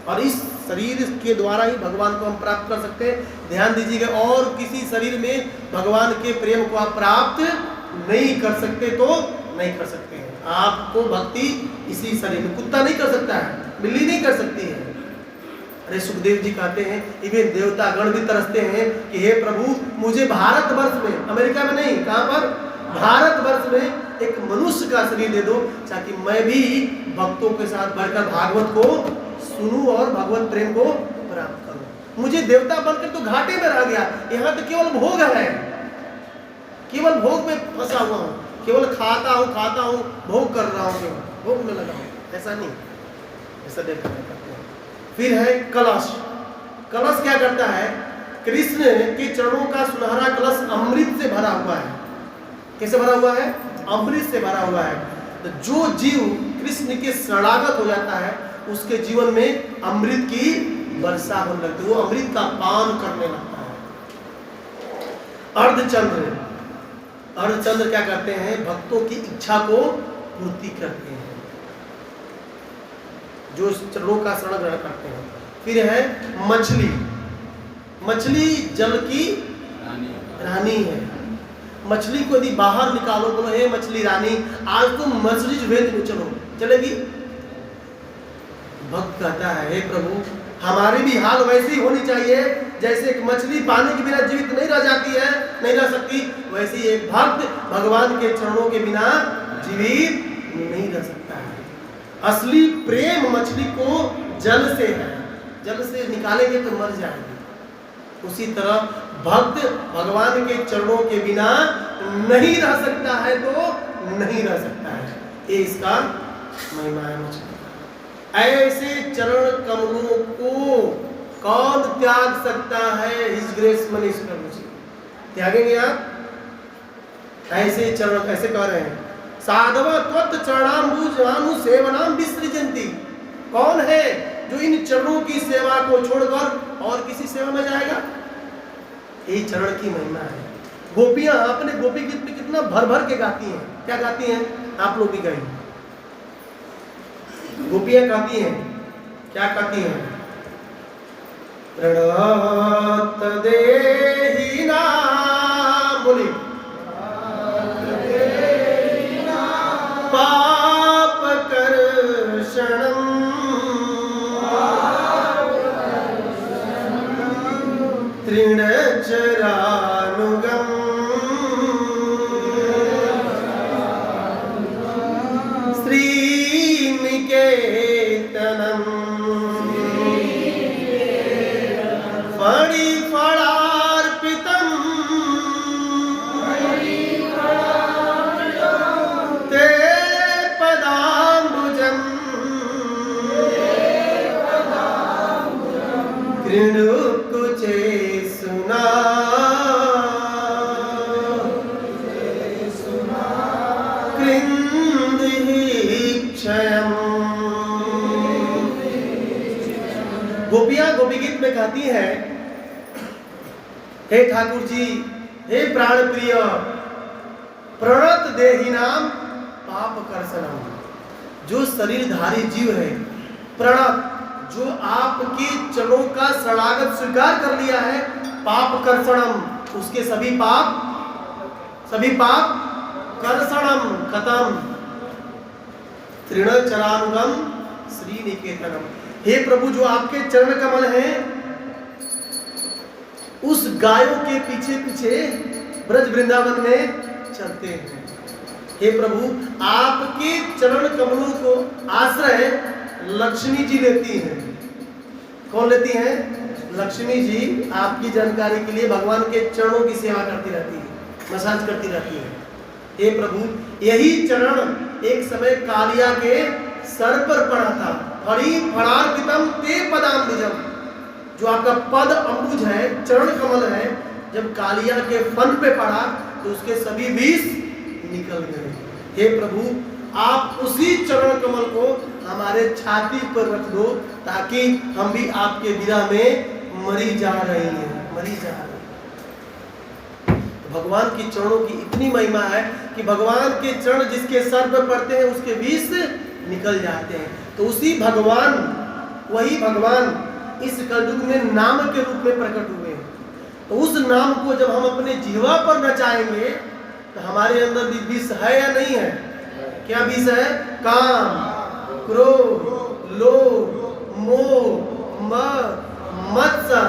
और इस शरीर के द्वारा ही भगवान को हम प्राप्त कर सकते हैं। ध्यान दीजिएगा, और किसी शरीर में भगवान के प्रेम को आप प्राप्त नहीं कर सकते तो नहीं कर सकते हैं। आपको भक्ति इसी शरीर में, कुत्ता नहीं कर सकता है, बिल्ली नहीं कर सकती है। अरे सुखदेव जी कहते हैं, इवन देवता गण भी तरसते हैं कि हे प्रभु, मुझे भारतवर्ष में, अमेरिका में नहीं, कहाँ पर? भारतवर्ष में एक मनुष्य का शरीर दे दो, ताकि मैं भी भक्तों के साथ बढ़कर भागवत को सुनूं और भगवत प्रेम को प्राप्त करूं। मुझे देवता बनकर तो घाटे में रह गया, यहाँ तो केवल भोग है, केवल भोग में फंसा हुआ हूँ, केवल खाता हूँ, भोग कर रहा हूँ, केवल भोग में लगा हूँ। ऐसा नहीं, ऐसा देवता नहीं करते हैं। फिर है कलश। कलश क्या करता है? कृष्ण के चरणों का सुनहरा कलश अमृत से भरा हुआ है। कैसे भरा हुआ है? अमृत से भरा हुआ है। तो जो जीव कृष्ण के शरणागत हो जाता है, उसके जीवन में अमृत की वर्षा होने लगती है, वो अमृत का पान करने लगता है। अर्धचंद्र, अर्धचंद्र क्या करते हैं? भक्तों की इच्छा को पूर्ति करते हैं, जो चरणों का शरण ग्रहण करते हैं। फिर है मछली। मछली जल की रानी है। मछली को यदि बाहर निकालो, बोलो हे मछली रानी, आज तुम मछली भेद में चलो, चलेगी? भक्त कहता है, हे प्रभु, हमारी भी हाल वैसी होनी चाहिए, जैसे एक मछली पानी के बिना जीवित नहीं रह जाती है, नहीं रह सकती, वैसे एक भक्त भगवान के चरणों के बिना जीवित नहीं रह सकता है। असली प्रेम मछली को जल से है, जल से निकालेंगे तो मर जाएगी। उसी तरह भक्त भगवान के चरणों के बिना नहीं रह सकता है, तो नहीं रह सकता है। ये इसका महिमा है मछली। ऐसे चरण कमलों को कौन त्याग सकता है? हिज ग्रेस मनीष प्रभु जी त्यागेंगे आप? ऐसे चरण कैसे कह रहे हैं? साधव त्वत् चरणाम्बुजानु सेवनाम विसृजन्ति। कौन है जो इन चरणों की सेवा को छोड़कर और किसी सेवा में जाएगा? यही चरण की महिमा है। गोपियां अपने गोपी गीत में कितना भर भर के गाती हैं। क्या गाती हैं? आप लोग भी गाइए। गोपियां गाती हैं, क्या गाती हैं? प्रणत देहि नाम, बोली पाप कर्षणम तृणचरानुगम श्रीनिकेतनम फणिफलार्पितम ते पदाम्बुजम कृणुकुचे सुना कृन्दिहि क्षयम्। गोपियां गोपी गीत में गाती है, हे ठाकुर जी, हे प्राण प्रिय, प्रणत देहि नाम पाप कर्षणम, जो शरीरधारी जीव है, प्रणत, जो आपके चरणों का शरणागत स्वीकार कर लिया है, पाप कर्षणम, उसके सभी पाप कर्षणम, खत्म। तृणचरानुगम श्रीनिकेतनम, हे प्रभु, जो आपके चरण कमल हैं, उस गायों के पीछे पीछे ब्रज वृंदावन में चलते हैं। हे प्रभु, आपके चरण कमलों को आश्रय लक्ष्मी जी लेती हैं। कौन लेती हैं? लक्ष्मी जी आपकी जानकारी के लिए भगवान के चरणों की सेवा करती रहती है, मसाज करती रहती है। हे प्रभु, यही चरण एक समय कालिया के सर पर पड़ा था। फणिफलार्पितम ते पदाम्बुजम, जो आपका पद अम्बुज है, चरण कमल है, जब कालिया के फन पे पड़ा तो उसके सभी विष निकल गए। हे प्रभु, आप उसी चरण कमल को हमारे छाती पर रख दो, ताकि हम भी आपके विरह में मरी जा रहे हैं। भगवान की चरणों की इतनी महिमा है कि भगवान के चरण जिसके सर पर पड़ते हैं उसके विष निकल जाते हैं। तो उसी भगवान, वही भगवान इस कलयुग में नाम के रूप में प्रकट हुए हैं। तो उस नाम को जब हम अपने जीवा पर नचाएंगे तो हमारे अंदर भी विष है या नहीं है? क्या विष है? काम, क्रोध, लोभ, मोह, मद, मत्सर,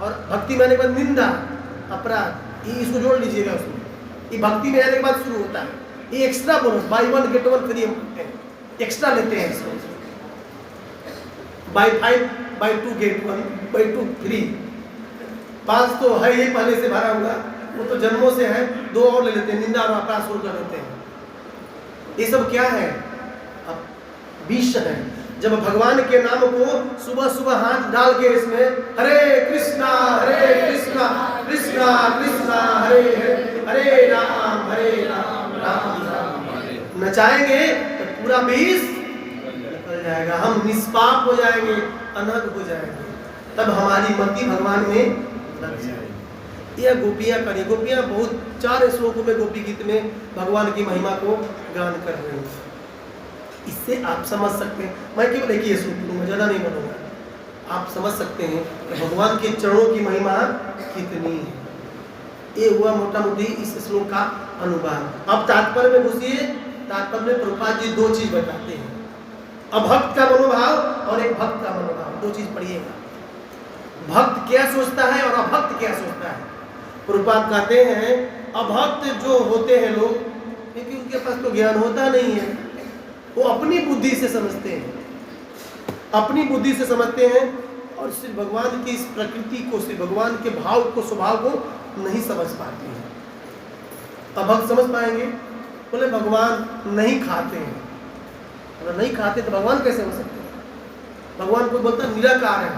और भक्ति में आने के बाद निंदा, अपराध, ये इसको जोड़ लीजिएगा उसमें। ये भक्ति में आने के बाद शुरू होता है। ये extra bonus, buy 1 get 1 free extra लेते हैं इसको। Buy 5 buy 2 get 1 buy 2 free. 5 तो है ये पहले से भरा हुआ, वो तो जन्मों से है, 2 और ले लेते हैं, निंदा और अपराध शुरू कर देते हैं। ये सब क्या है? अब विष है। जब भगवान के नाम को सुबह सुबह हाथ डाल के इसमें हरे कृष्णा कृष्णा कृष्णा हरे हरे राम राम राम नचाएंगे तो पूरा विष निकल जाएगा, हम निष्पाप हो जाएंगे, अनग हो जाएंगे, तब हमारी मति भगवान में लग जाएगी। यह गोपियां करी, गोपियां बहुत 4 श्लोकों में गोपी गीत में भगवान की महिमा को गान कर रहे हैं। इससे आप समझ सकते हैं, मैं केवल एक ही श्लोक लूंगा, ज्यादा नहीं बोलूंगा, आप समझ सकते हैं कि भगवान के चरणों की महिमा कितनी है। ये हुआ मोटा मोटी इस श्लोक का अनुवाद। अब तात्पर्य में घुसिए। तात्पर्य में प्रभुपाद जी 2 चीज बताते हैं, अभक्त का मनोभाव और एक भक्त का मनोभाव। 2 चीज पढ़िएगा, भक्त क्या सोचता है और अभक्त क्या सोचता है। प्रभुपाद कहते हैं अभक्त जो होते हैं लोग, क्योंकि उनके पास तो ज्ञान होता नहीं है, वो अपनी बुद्धि से समझते हैं, अपनी बुद्धि से समझते हैं और श्री भगवान की इस प्रकृति को, श्री भगवान के भाव को, स्वभाव को नहीं समझ पाते हैं। अभक्त समझ पाएंगे? बोले भगवान नहीं खाते हैं। अगर नहीं खाते तो भगवान कैसे हो सकते हैं? भगवान को बोलता निराकार है।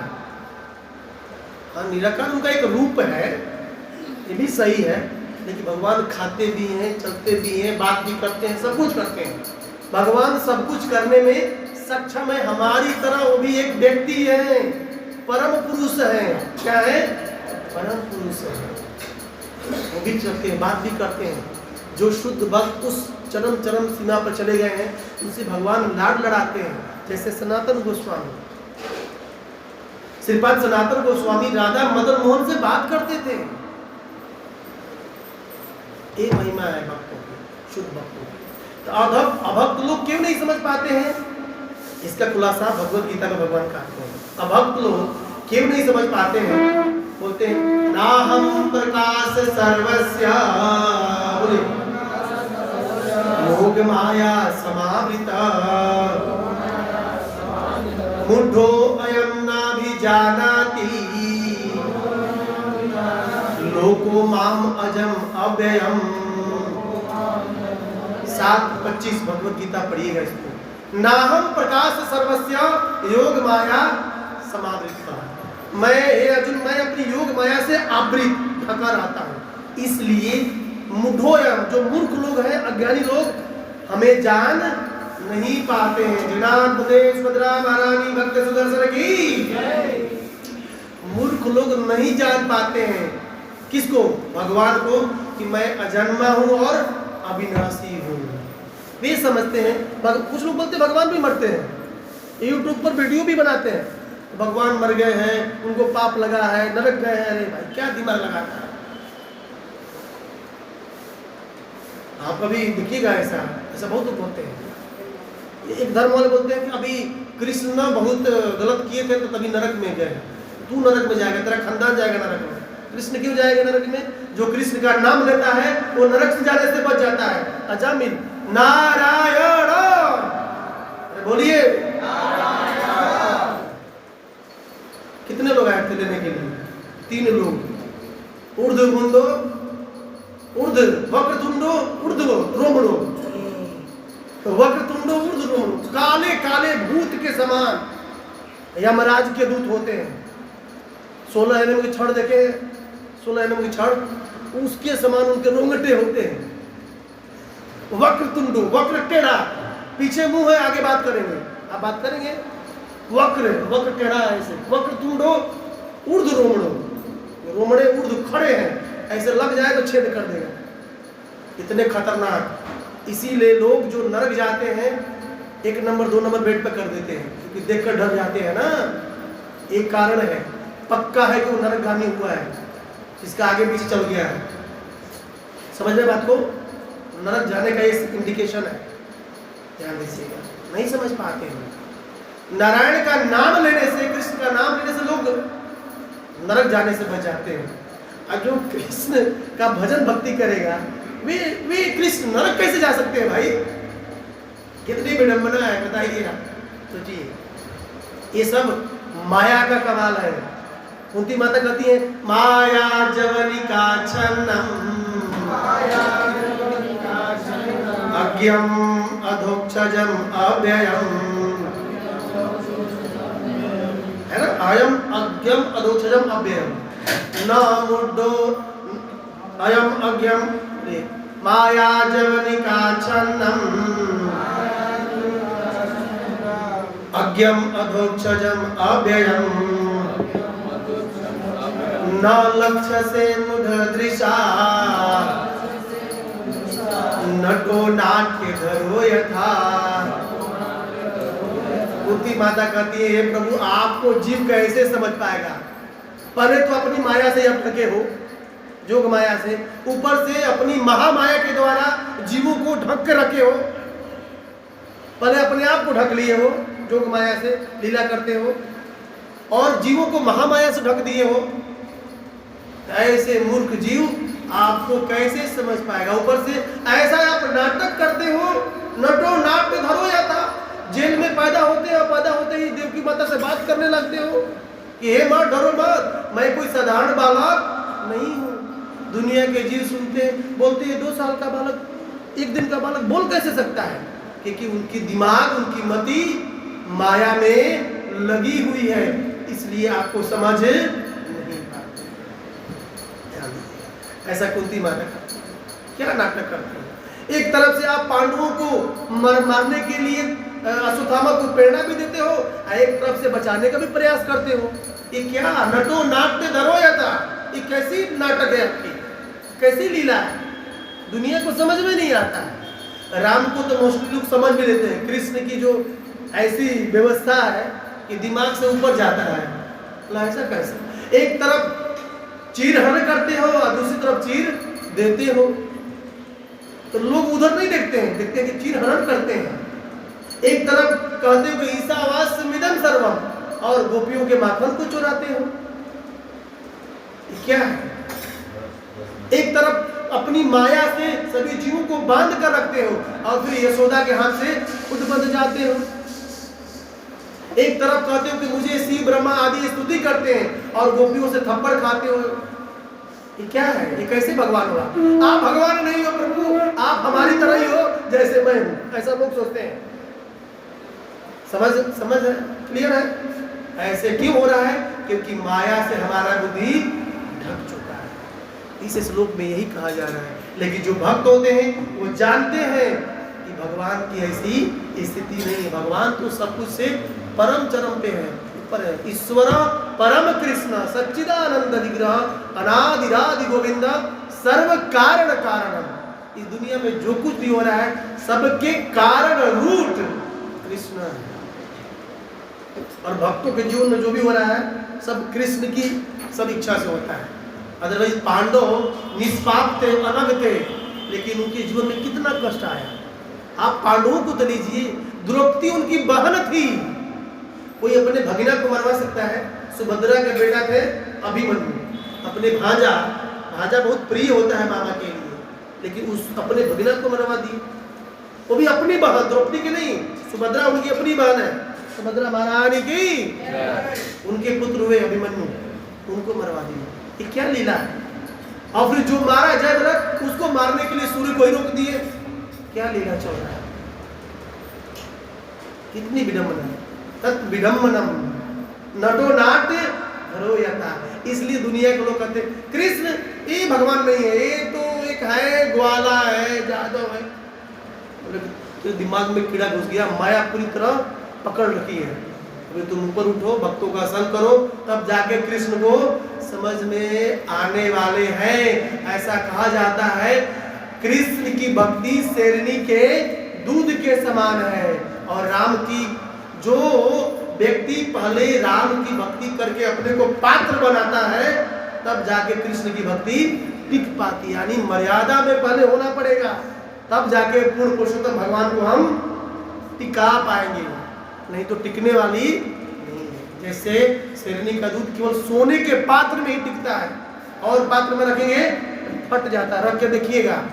हाँ, निराकार उनका एक रूप है, ये भी सही है, लेकिन भगवान खाते भी हैं, चलते भी हैं, बात भी करते हैं, सब कुछ करते हैं। भगवान सब कुछ करने में सक्षम है, हमारी तरह वो भी एक व्यक्ति है, परम पुरुष है। क्या है? परम पुरुष है। वो भी चलते हैं, बात भी करते हैं। जो शुद्ध भक्त उस चरम सीमा पर चले गए हैं, उनसे भगवान लाड लड़ाते हैं। जैसे सनातन गोस्वामी, श्रीपाद सनातन गोस्वामी राधा मदन मोहन से बात करते थे। ये महिमा है भक्तों की, शुद्ध भक्तों की। तो अभक्त लोग क्यों नहीं समझ पाते हैं? इसका खुलासा भगवत गीता में भगवान कहते हैं। अभक्त लोग क्यों नहीं समझ पाते हैं? बोलते हैं ना हम प्रकाश सर्वस्य, बोले मोग माया समावृता, मुढो अयं नाभिजानाति, लोको माम अजम अव्ययम। 7:25 भगवत गीता पढ़िएगा इसको। नाहम प्रकाश सर्वस्य योग माया समावृता, मैं हे अर्जुन, मैं अपनी योग माया से आवृत ढका रहता हूँ। इसलिए मूढ़ोयम, जो मूर्ख लोग हैं, अज्ञानी लोग, हमें जान नहीं पाते हैं। जनार्दने सुभद्रा महारानी भक्त सुदर्शन की मूर्ख लोग नहीं जान पाते हैं। किसको? भगवान को, कि मैं अजन्मा हूँ और अविनाशी हूँ। वे समझते हैं। कुछ लोग बोलते हैं भगवान भी मरते हैं, यूट्यूब पर वीडियो भी बनाते हैं, भगवान मर गए हैं, उनको पाप लगा है, नरक गए हैं। अरे भाई क्या दिमाग लगाता है आप? कभी देखिएगा ऐसा बहुत लोग बोलते हैं। एक धर्म वाले बोलते हैं कि अभी कृष्ण बहुत गलत किए थे तो तभी नरक में गए, तू नरक में जाएगा, तेरा खानदान जाएगा नरक में। कृष्ण क्यों जाएगा नरक में? जो कृष्ण का नाम लेता है वो नरक से जाने से बच जाता है। अजामिल नारायण, बोलिए कितने लोग आए थे लेने के लिए? 3 लोग। ऊर्ध मुंडो, ऊर्ध वक्रतुंडो, ऊर्ध रोमणो, वक्रतुंडो ऊर्ध रोमणो, काले काले भूत के समान यमराज के दूत होते हैं। 16 एमएम की छड़ देखे, 16 एमएम की छड़, उसके समान उनके रोंगटे होते हैं। वक्रतुंडो, वक्र टेढ़ा, पीछे मुंह है, आगे बात करेंगे, आप बात करेंगे। वक्र टेढ़ा है ऐसे। वक्रतुंडो ऊर्ध रोमणो, रोमड़े ऊर्ध खड़े हैं, ऐसे लग जाए तो छेद कर देगा, इतने खतरनाक। इसीलिए लोग जो नरक जाते हैं 1 नंबर 2 नंबर बेड पर कर देते हैं, क्योंकि देखकर डर जाते हैं ना। एक कारण है, पक्का है कि वो नरकगामी हुआ है, इसका आगे पीछे चल गया है। समझ रहे बात को? नरक जाने का ये इंडिकेशन है, ध्यान दीजिएगा। नहीं समझ पाते हैं। नारायण का नाम लेने से, कृष्ण का नाम लेने से लोग नरक जाने से बच जाते हैं। और जो कृष्ण का भजन भक्ति करेगा, वे कृष्ण नरक कैसे जा सकते हैं भाई? कितनी विडंबना है, बताइए आप, सोचिए। ये सब माया का कमाल है। कुंती माता कहती है माया जवनिका छन्नम, अज्ञम अधोक्षजम अव्ययम, है ना? अयम अज्ञम अधोक्षजम अव्ययम, न मुड्डो अयम अज्ञम माया जवनिका छन्नम, अज्ञम अधोक्षजम अव्ययम, न लक्ष्य से मुढ़ दृशा, नटो नाट्य धरो यथा। कुंती माता कहती है, हे प्रभु, आपको जीव कैसे समझ पाएगा? पहले तो अपनी माया से आप ढके हो, जोग माया से, ऊपर से अपनी महामाया के द्वारा जीवों को ढक के रखे हो। पहले अपने आप को ढक लिए हो, जोग माया से लीला करते हो, और जीवों को महामाया से ढक दिए हो। ऐसे मूर्ख जीव आपको कैसे समझ पाएगा? ऊपर से ऐसा आप नाटक करते हो, नटो नाट्य धरो या था। जेल में पैदा होते हैं, पैदा होते ही देवकी माता से बात करने लगते हो कि हे माँ डरो मत, मैं कोई साधारण बालक नहीं हूँ। दुनिया के जीव सुनते बोलते हैं 2 साल का बालक, 1 दिन का बालक बोल कैसे सकता है? क्योंकि उनकी दिमाग, उनकी मति माया में लगी हुई है, इसलिए आपको समझ नहीं पाते। ऐसा कुंती माता क्या नाटक करते हैं? एक तरफ से आप पांडवों को मारने के लिए अश्वत्थामा को प्रेरणा भी देते हो, एक तरफ से बचाने का भी प्रयास करते हो। ये क्या नटो नाट्य धरो या था? ये कैसी नाटक है आपकी? कैसी लीला है, दुनिया को समझ में नहीं आता है। राम को तो मोस्टली लोग समझ भी लेते हैं, कृष्ण की जो ऐसी व्यवस्था है कि दिमाग से ऊपर जाता है। ऐसा कैसे, एक तरफ चीर हरण करते हो और दूसरी तरफ चीर देते हो, तो लोग उधर नहीं देखते हैं, देखते हैं कि चीर हरण करते हैं। एक तरफ कहते हो कि ईशावास्यमिदं सर्वम और गोपियों के माखन को चुराते हो, क्या है? एक तरफ अपनी माया से सभी जीवों को बांध कर रखते हो और फिर यशोदा के हाथ से खुद बंध जाते हो। एक तरफ कहते हो कि मुझे शिव ब्रह्मा आदि स्तुति करते हैं और गोपियों से थप्पड़ खाते हो, ये क्या है? ये कैसे भगवान हुआ? आप भगवान नहीं हो प्रभु, आप हमारी तरह ही हो जैसे मैं हूं, ऐसा लोग सोचते हैं। समझ है? क्लियर है? ऐसे क्यों हो रहा है? क्योंकि माया से हमारा बुद्धि ढक चुका है। इस श्लोक में यही कहा जा रहा है। लेकिन जो भक्त होते हैं वो जानते हैं कि भगवान की ऐसी स्थिति नहीं है। भगवान तो सब कुछ से परम चरम पे है, ऊपर है। ईश्वर परम कृष्ण सच्चिदानंद विग्रह अनादिरादि गोविंद सर्व कारण कारणम। इस दुनिया में जो कुछ भी हो रहा है सबके कारण रूट कृष्ण है। और भक्तों के जीवन में जो भी हो रहा है सब कृष्ण की सब इच्छा से होता है। अदरवाइज पांडव निष्पाप थे, अलग थे, लेकिन उनके जीवन में कितना कष्ट आया। आप पांडवों को तो लीजिए, द्रौपदी उनकी बहन थी, कोई अपने भगिना को मरवा सकता है? सुभद्रा के बेटा थे अभिमन्यु, अपने भांजा बहुत प्रिय होता है मामा के लिए, लेकिन उस अपने भगिना को मरवा दी, वो भी अपनी बहन, द्रौपदी की नहीं, सुभद्रा उनकी अपनी बहन है। सुभद्रा महारानी की उनके पुत्र हुए अभिमन्यु, उनको मरवा दिया। ये क्या लीला है? और फिर जो मारा जयद्रथ उसको मारने के लिए सूर्य को ही रोक दिए। क्या लीला चल रहा है? कितनी विडंबना, तत् विडंबनम नटो नाट्य धरो यथा। इसलिए दुनिया के लोग कहते कृष्ण ये भगवान नहीं है, ये तो एक है, ग्वाला है, जादव है। तो दिमाग में कीड़ा घुस गया, माया पूरी तरह पकड़ रखी है। अभी तुम ऊपर उठो, भक्तों का संग करो, तब जाके कृष्ण को समझ में आने वाले हैं। ऐसा कहा जाता है कृष्ण की भक्ति शेरनी के दूध के समान है। और राम की जो व्यक्ति पहले राम की भक्ति करके अपने को पात्र बनाता है, तब जाके कृष्ण की भक्ति टिक पाती। यानी मर्यादा में पहले होना पड़ेगा, तब जाके पूर्ण पुरुषोत्तम भगवान को हम टिका पाएंगे, नहीं तो टिकने वाली नहीं है। जैसे शेरनी का दूध केवल सोने के पात्र में ही टिकता है, और पात्र में रखेंगे फट जाता है, रख के देखिएगा।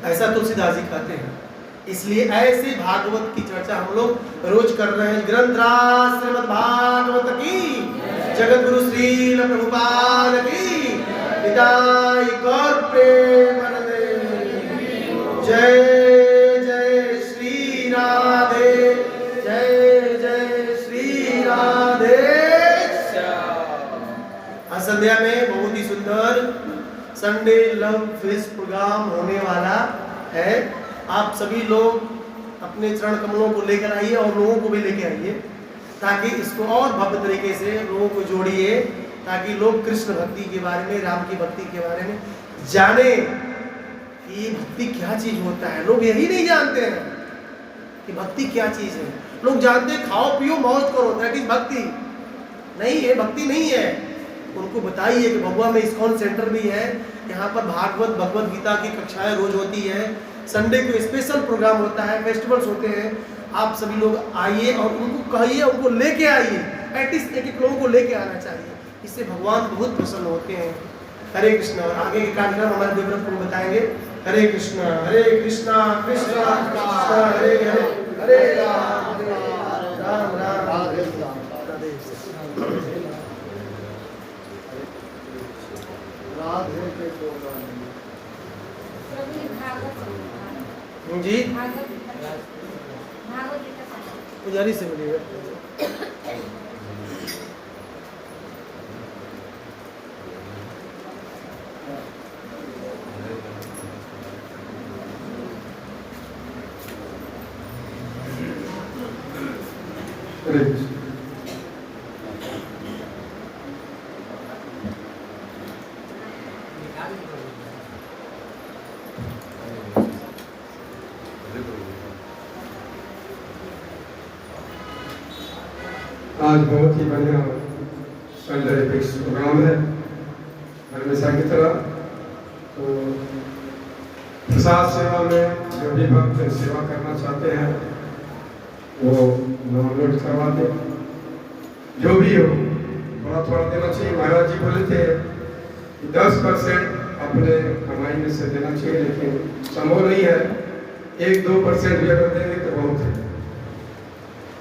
ऐसा तुलसीदास जी कहते हैं। इसलिए ऐसे भागवत की चर्चा हम लोग रोज कर रहे हैं। ग्रंथराज श्रीमद् भागवत की, जगत गुरु श्रील प्रभुपाद की, निताई गौर प्रेमानंदे। जय जय श्री राधे, जय जय श्री राधे। आज संध्या में बहुत ही सुंदर संडे लव फेस्ट प्रोग्राम होने वाला है। आप सभी लोग अपने चरण कमलों को लेकर आइए और लोगों को भी लेकर आइए, ताकि इसको और भव्य तरीके से लोगों को जोड़िए, ताकि लोग कृष्ण भक्ति के बारे में, राम की भक्ति के बारे में जाने कि भक्ति क्या चीज होता है। लोग यही नहीं जानते हैं कि भक्ति क्या चीज है। लोग जानते हैं खाओ पियो मौज करो, दैट इज भक्ति। नहीं है, भक्ति नहीं है। उनको बताइए कि भगवा में इस्कॉन सेंटर भी है, यहाँ पर भागवत भगवत गीता की कक्षाएं रोज होती है। संडे को स्पेशल प्रोग्राम होता है, फेस्टिवल्स होते हैं। आप सभी लोग आइए और उनको कहिए, उनको लेके आइए। एटलीस्ट एक लोगों को लेके आना चाहिए, इससे भगवान बहुत प्रसन्न होते हैं। हरे कृष्ण। और आगे के कार्यक्रम हमारे देवव्रत को बताएंगे। हरे कृष्णा कृष्णा कृष्णा हरे हरे, हरे राम राम राम राधे जी। पुजारी से मिलिएगा। आज बहुत ही बढ़िया संडे फिक्स प्रोग्राम है हमेशा की तरह। तो प्रसाद सेवा में जो भी भक्त सेवा करना चाहते हैं वो नाम नोट करवा दे। जो भी हो थोड़ा थोड़ा देना चाहिए। महाराज जी बोले थे कि 10% अपने कमाई में से देना चाहिए, लेकिन संभव नहीं है। 1-2% भी अगर देंगे तो बहुत है।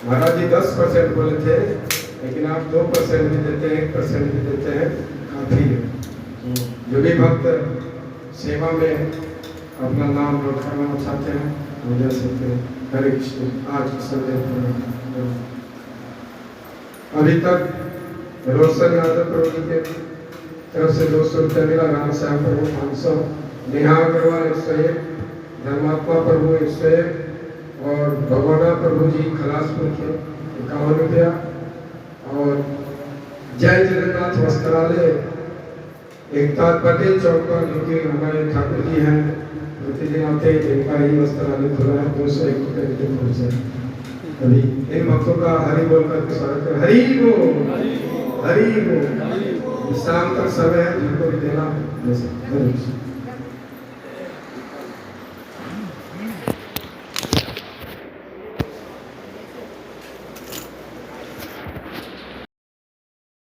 महाराज जी 10% बोले थे, लेकिन आप 2% भी देते हैं, 1% भी देते हैं, काफी है। जो भी भक्त सेवा में अपना नाम नोट करवाना चाहते हैं वो दे सकते हैं। हरे कृष्ण। आज संडे अभी तक रोशन यादव प्रभु जी के तरफ से 200 रुपया मिला, राम श्याम प्रभु 500, नेहा अग्रवाल 101, धर्मात्मा प्रभु 101 और भगवाना प्रभु जी खलासपुर के 51 रुपया और जय जगन्नाथ वस्त्रालय एकता पटेल चौक पर जो कि हमारे ठाकुर जी हैं प्रतिदिन आते जिनका ही वस्त्रालय खुला है 201 रुपये के खुल से। अभी इन भक्तों का हरि बोल करके स्वागत करें। हरि बोल, हरि बोल। शाम तक समय है जिनको भी देना है।